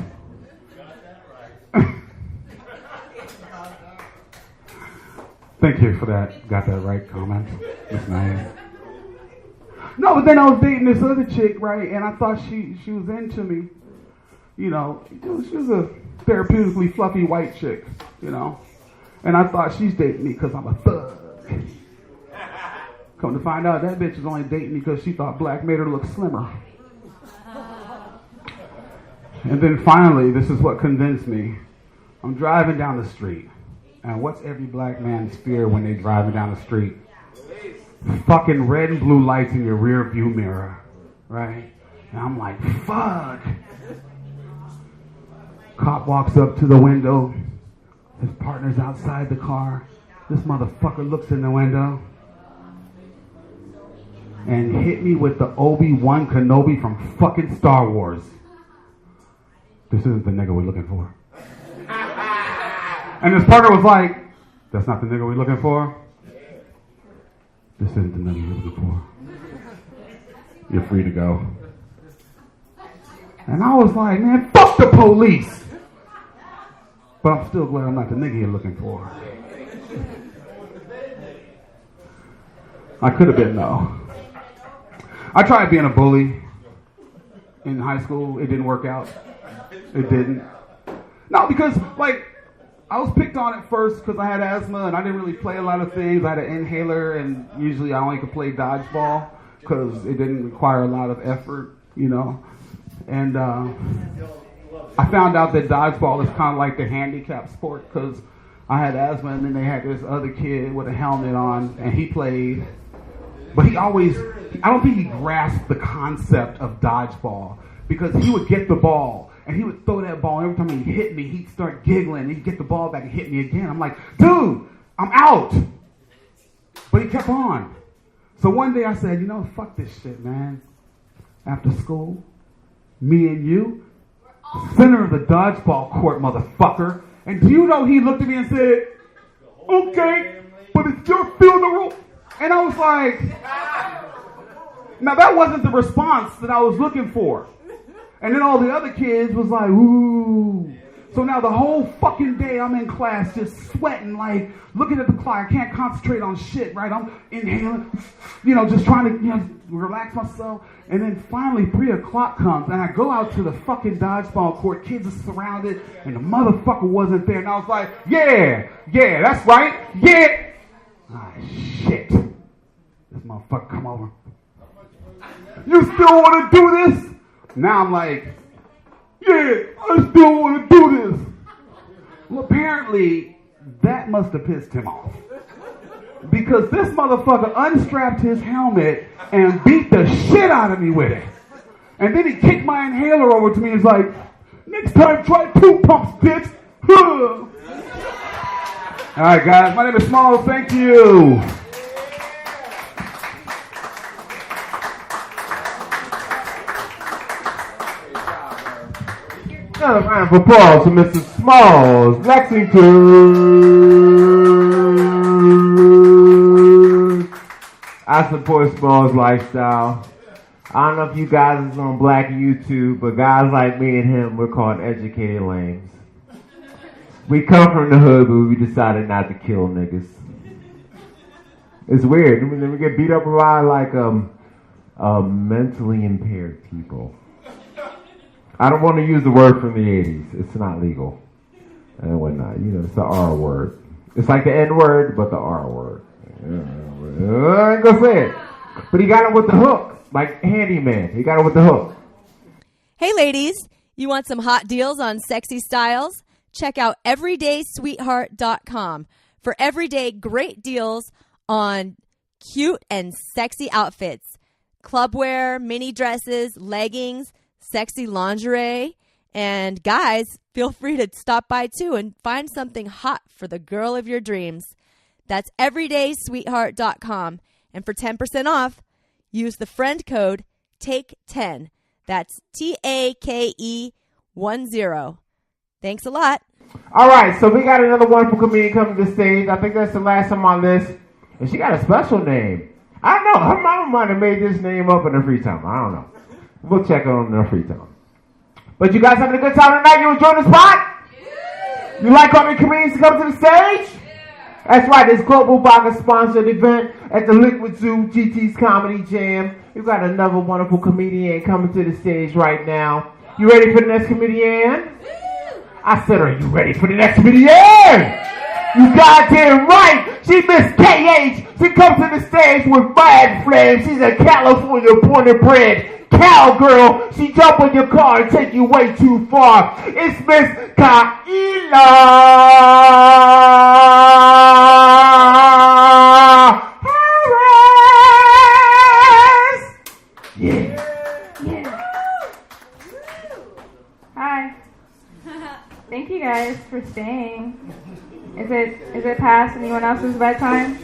Speaker 6: Thank you for that. Got that right comment. That's nice. No, but then I was dating this other chick, right? And I thought she was into me. You know, she was a therapeutically fluffy white chick, you know. And I thought she's dating me because I'm a thug. Come to find out, that bitch was only dating me because she thought black made her look slimmer. And then finally, this is what convinced me. I'm driving down the street. And what's every black man's fear when they're driving down the street? Fucking red and blue lights in your rear view mirror. Right? And I'm like, fuck. Cop walks up to the window. His partner's outside the car. This motherfucker looks in the window and hit me with the Obi-Wan Kenobi from fucking Star Wars. This isn't the nigga we're looking for. And his partner was like, that's not the nigga we're looking for. This isn't the nigga you're looking for. You're free to go. And I was like, man, fuck the police. But I'm still glad I'm not the nigga you're looking for. I could have been, though. I tried being a bully in high school. It didn't work out. It didn't. No, because, like, I was picked on at first because I had asthma and I didn't really play a lot of things. I had an inhaler and usually I only could play dodgeball because it didn't require a lot of effort, you know. And I found out that dodgeball is kind of like the handicap sport because I had asthma and then they had this other kid with a helmet on and he played. But I don't think he grasped the concept of dodgeball because he would get the ball and he would throw that ball. Every time he'd hit me, he'd start giggling. He'd get the ball back and hit me again. I'm like, dude, I'm out. But he kept on. So one day I said, you know, fuck this shit, man. After school, me and you, center of the dodgeball court, motherfucker. And do you know he looked at me and said, okay, but it's your field of rule. And I was like, now that wasn't the response that I was looking for. And then all the other kids was like, ooh. So now the whole fucking day I'm in class just sweating, like looking at the clock. I can't concentrate on shit, right? I'm inhaling, you know, just trying to, you know, relax myself. And then finally 3 o'clock comes and I go out to the fucking dodgeball court. Kids are surrounded and the motherfucker wasn't there. And I was like, yeah, that's right, yeah. Ah, shit. This motherfucker come over. You still want to do this? Now I'm like, yeah, I still want to do this. Well, apparently, that must have pissed him off. Because this motherfucker unstrapped his helmet and beat the shit out of me with it. And then he kicked my inhaler over to me and was like, next time try 2 pumps, bitch. All right, guys, my name is Smalls. Thank you.
Speaker 5: Another round of applause for Mr. Smalls, Lexington. I support Smalls' lifestyle. I don't know if you guys is on Black YouTube, but guys like me and him, we're called educated lames. We come from the hood, but we decided not to kill niggas. It's weird. I mean, we get beat up around like mentally impaired people. I don't want to use the word from the 80s. It's not legal and whatnot. You know, it's the R word. It's like the N word, but the R word. I ain't gonna say it. But he got it with the hook, like Handyman. He got it with the hook.
Speaker 2: Hey, ladies, you want some hot deals on sexy styles? Check out everydaysweetheart.com for everyday great deals on cute and sexy outfits, clubwear, mini dresses, leggings, sexy lingerie, and guys, feel free to stop by too and find something hot for the girl of your dreams. That's everydaysweetheart.com, and for 10% off, use the friend code TAKE10. That's TAKE10. Thanks a lot.
Speaker 5: All right, so we got another wonderful comedian coming to the stage. I think that's the last time on this, and she got a special name. I don't know. Her mama might have made this name up in her free time. I don't know. We'll check on her free time. But you guys having a good time tonight? You enjoying the spot? Yeah. You like coming comedians to come to the stage? Yeah. That's right. This Global Vodka sponsored event at the Liquid Zoo GT's Comedy Jam. We've got another wonderful comedian coming to the stage right now. You ready for the next comedian? Yeah. I said, are you ready for the next comedian? Yeah. You goddamn right. She Miss KH. She comes to the stage with mad flames. She's a California born and bred cowgirl. She jump in your car and take you way too far. It's Miss Keliah Harris. Yeah.
Speaker 7: Hi. Thank you guys for staying. Is it past anyone else's bedtime?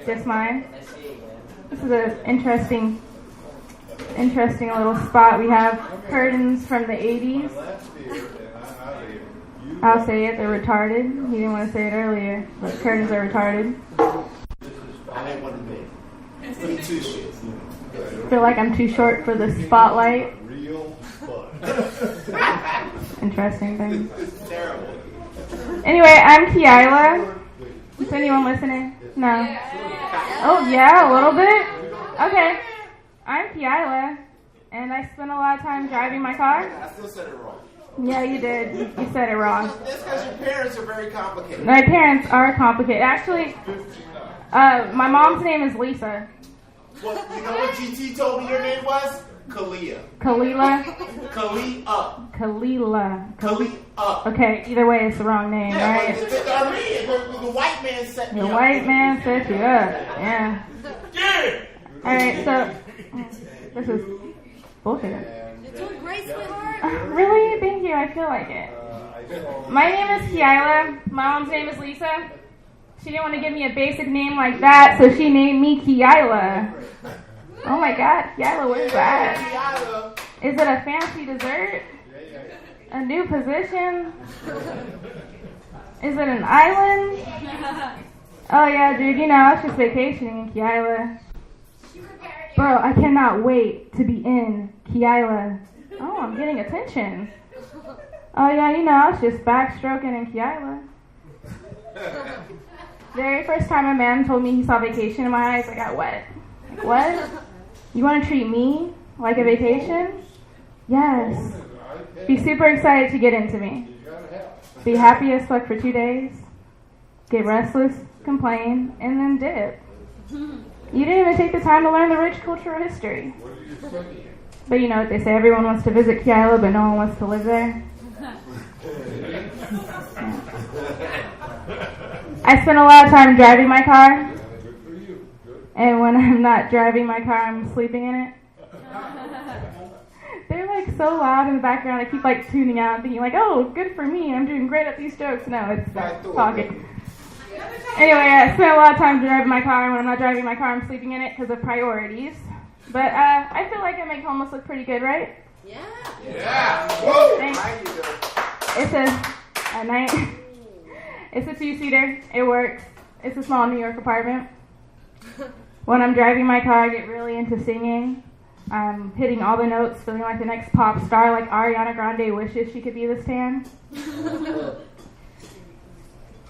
Speaker 7: Just mine? This is an interesting little spot. We have curtains from the 80s. I'll say it, they're retarded. He didn't want to say it earlier, but curtains are retarded. I feel like I'm too short for the spotlight. Interesting thing. Anyway, I'm Keliah. Is anyone listening? No. Oh yeah, a little bit. Okay. I'm Keliah, and I spend a lot of time driving my car.
Speaker 4: I still said it wrong.
Speaker 7: Yeah, you did. You said it wrong.
Speaker 4: That's because your parents are very complicated.
Speaker 7: My parents are complicated. Actually, my mom's name is Lisa.
Speaker 4: Well, you know what GT told me your name was? Keliah.
Speaker 7: Keliah?
Speaker 4: Keliah. Keliah.
Speaker 7: Okay, either way, it's the wrong name, right?
Speaker 4: The white man set me up.
Speaker 7: The white man set you up. Yeah. Alright, so this is bullshit.
Speaker 2: You're doing great, sweetheart.
Speaker 7: Really? Thank you. I feel like it. My name is Keliah. My mom's name is Lisa. She didn't want to give me a basic name like that, so she named me Keliah. Oh my God, Keliah, what is that? Is it a fancy dessert? A new position? Is it an island? Oh yeah, dude, you know, I was just vacationing in Keliah. Bro, I cannot wait to be in Keliah. Oh, I'm getting attention. Oh yeah, you know, I was just backstroking in Keliah. Very first time a man told me he saw vacation in my eyes, I got wet. Like, what? You want to treat me like a vacation? Yes. Be super excited to get into me. Be happy as fuck for 2 days. Get restless, complain, and then dip. You didn't even take the time to learn the rich cultural history. But you know what they say, everyone wants to visit Keliah, but no one wants to live there. I spend a lot of time driving my car. And when I'm not driving my car, I'm sleeping in it. They're like so loud in the background. I keep like tuning out, thinking like, oh, good for me. I'm doing great at these jokes. No, it's talking. Anyway, I spend a lot of time driving my car. And when I'm not driving my car, I'm sleeping in it because of priorities. But I feel like I make homeless look pretty good, right?
Speaker 2: Yeah.
Speaker 7: Thanks. It's a 2-seater. It works. It's a small New York apartment. When I'm driving my car, I get really into singing. I'm hitting all the notes, feeling like the next pop star, like Ariana Grande wishes she could be this tan.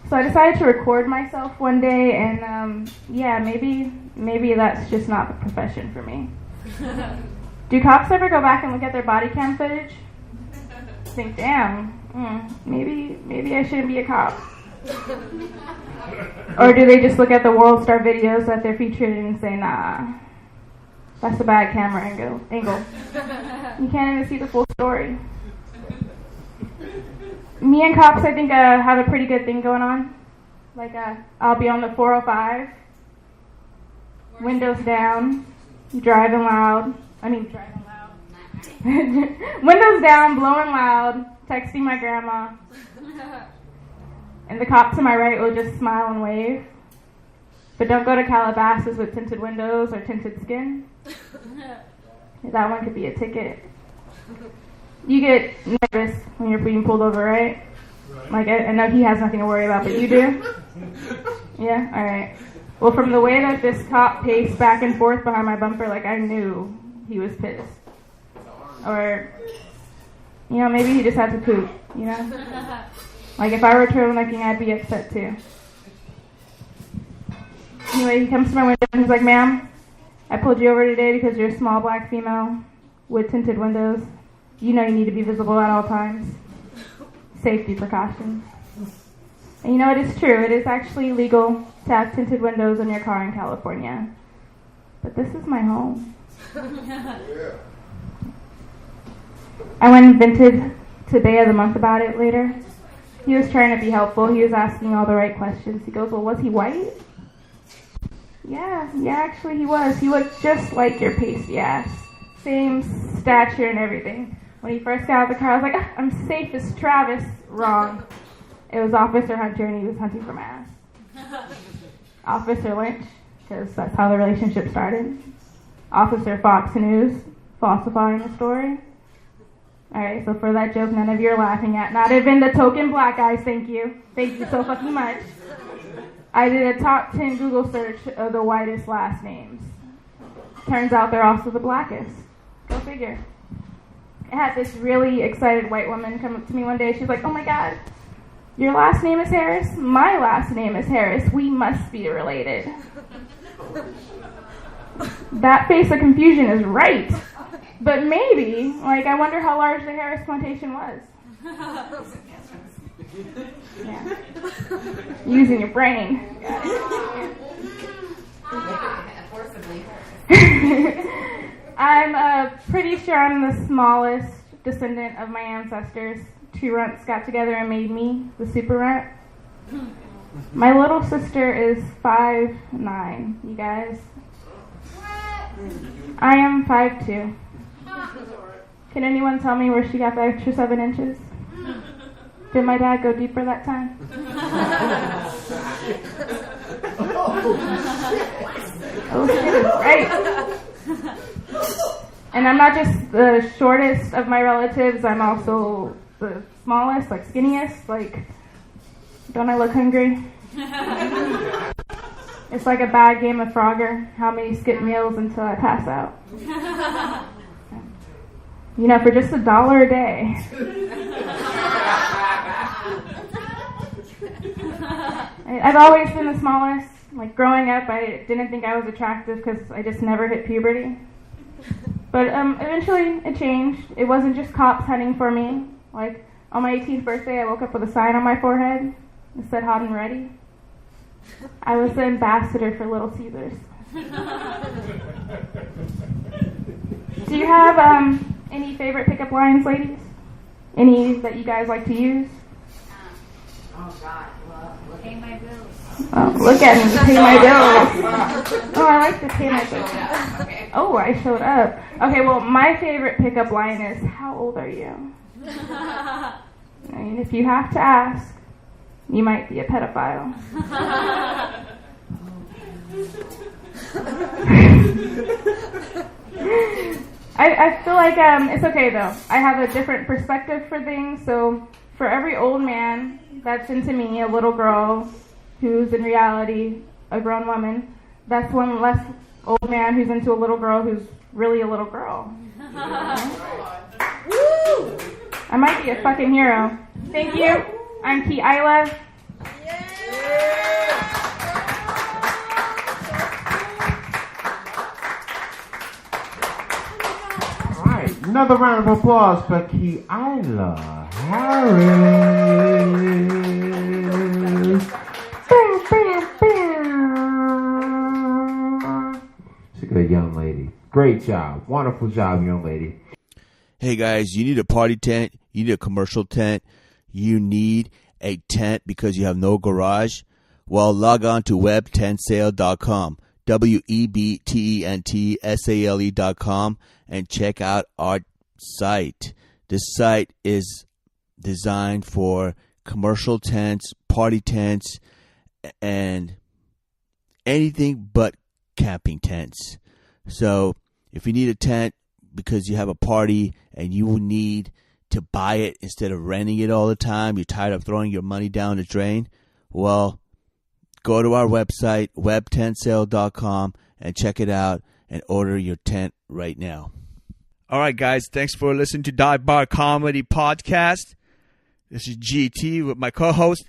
Speaker 7: So I decided to record myself one day, and yeah, maybe that's just not the profession for me. Do cops ever go back and look at their body cam footage? Think, damn, maybe I shouldn't be a cop. Or do they just look at the World Star videos that they're featured in and say, nah, that's a bad camera angle. You can't even see the full story. Me and cops, I think, have a pretty good thing going on. Like, I'll be on the 405, windows down, driving loud. Windows down, blowing loud, texting my grandma. And the cop to my right will just smile and wave. But don't go to Calabasas with tinted windows or tinted skin. That one could be a ticket. You get nervous when you're being pulled over, right? Like, I know he has nothing to worry about, but you do? Yeah? Alright. Well, from the way that this cop paced back and forth behind my bumper, like, I knew he was pissed. Or, you know, maybe he just had to poop, you know? Like, if I were turtlenecking, I'd be upset too. Anyway, he comes to my window and he's like, ma'am, I pulled you over today because you're a small black female with tinted windows. You know you need to be visible at all times. Safety precautions. And you know, it is true. It is actually legal to have tinted windows in your car in California. But this is my home. I went and vented to Bay of the Month about it later. He was trying to be helpful. He was asking all the right questions. He goes, well, was he white? Yeah, actually he was. He looked just like your pasty ass. Same stature and everything. When he first got out of the car, I was like, I'm safe as Travis. Wrong. It was Officer Hunter, and he was hunting for my ass. Officer Lynch, because that's how the relationship started. Officer Fox News, falsifying the story. Alright, so for that joke none of you are laughing at, not even the token black guys, thank you. Thank you so fucking much. I did a top 10 Google search of the whitest last names. Turns out they're also the blackest. Go figure. I had this really excited white woman come up to me one day. She's like, oh my god, your last name is Harris? My last name is Harris. We must be related. That face of confusion is right. But maybe, I wonder how large the Harris plantation was. Yeah. Using your brain. I'm pretty sure I'm the smallest descendant of my ancestors. 2 runts got together and made me the super runt. My little sister is 5'9", you guys. I am 5'2". Can anyone tell me where she got the extra 7 inches? Did my dad go deeper that time? Oh shit is right. And I'm not just the shortest of my relatives, I'm also the smallest, skinniest. Don't I look hungry? It's like a bad game of Frogger. How many skip meals until I pass out? For just $1 a day. I've always been the smallest. Growing up, I didn't think I was attractive because I just never hit puberty. But eventually, it changed. It wasn't just cops hunting for me. On my 18th birthday, I woke up with a sign on my forehead that said hot and ready. I was the ambassador for Little Caesars. Do you have any favorite pickup lines, ladies? Any that you guys like to use?
Speaker 8: Oh, God. Well, pay my bills.
Speaker 7: Oh, look at me, pay my bills. Oh, I like to pay my bills.
Speaker 8: Okay.
Speaker 7: Oh, I showed up. Okay, well, my favorite pickup line is, how old are you? If you have to ask, you might be a pedophile. I feel like it's okay, though. I have a different perspective for things, so for every old man that's into me, a little girl who's in reality a grown woman, that's one less old man who's into a little girl who's really a little girl. Woo! I might be a fucking hero. Thank you. I'm Keliah.
Speaker 5: All right, another round of applause for Keliah Harris. She's a good young lady. Great job. Wonderful job, young lady.
Speaker 1: Hey guys, you need a party tent, you need a commercial tent, you need a tent because you have no garage? Well, log on to webtentsale.com, webtentsale.com, and check out our site. This site is designed for commercial tents, party tents, and anything but camping tents. So if you need a tent because you have a party and you will need to buy it instead of renting it all the time, you're tired of throwing your money down the drain, well, go to our website, webtentsale.com, and check it out and order your tent right now. All right, guys, thanks for listening to Dive Bar Comedy Podcast. This is GT with my co-host,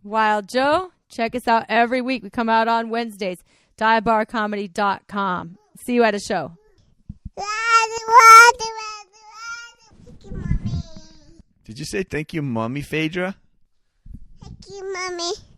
Speaker 2: Wild Joe. Check us out every week. We come out on Wednesdays. divebarcomedy.com. See you at a show.
Speaker 1: Did you say thank you, Mommy Phaedra?
Speaker 9: you, Mommy.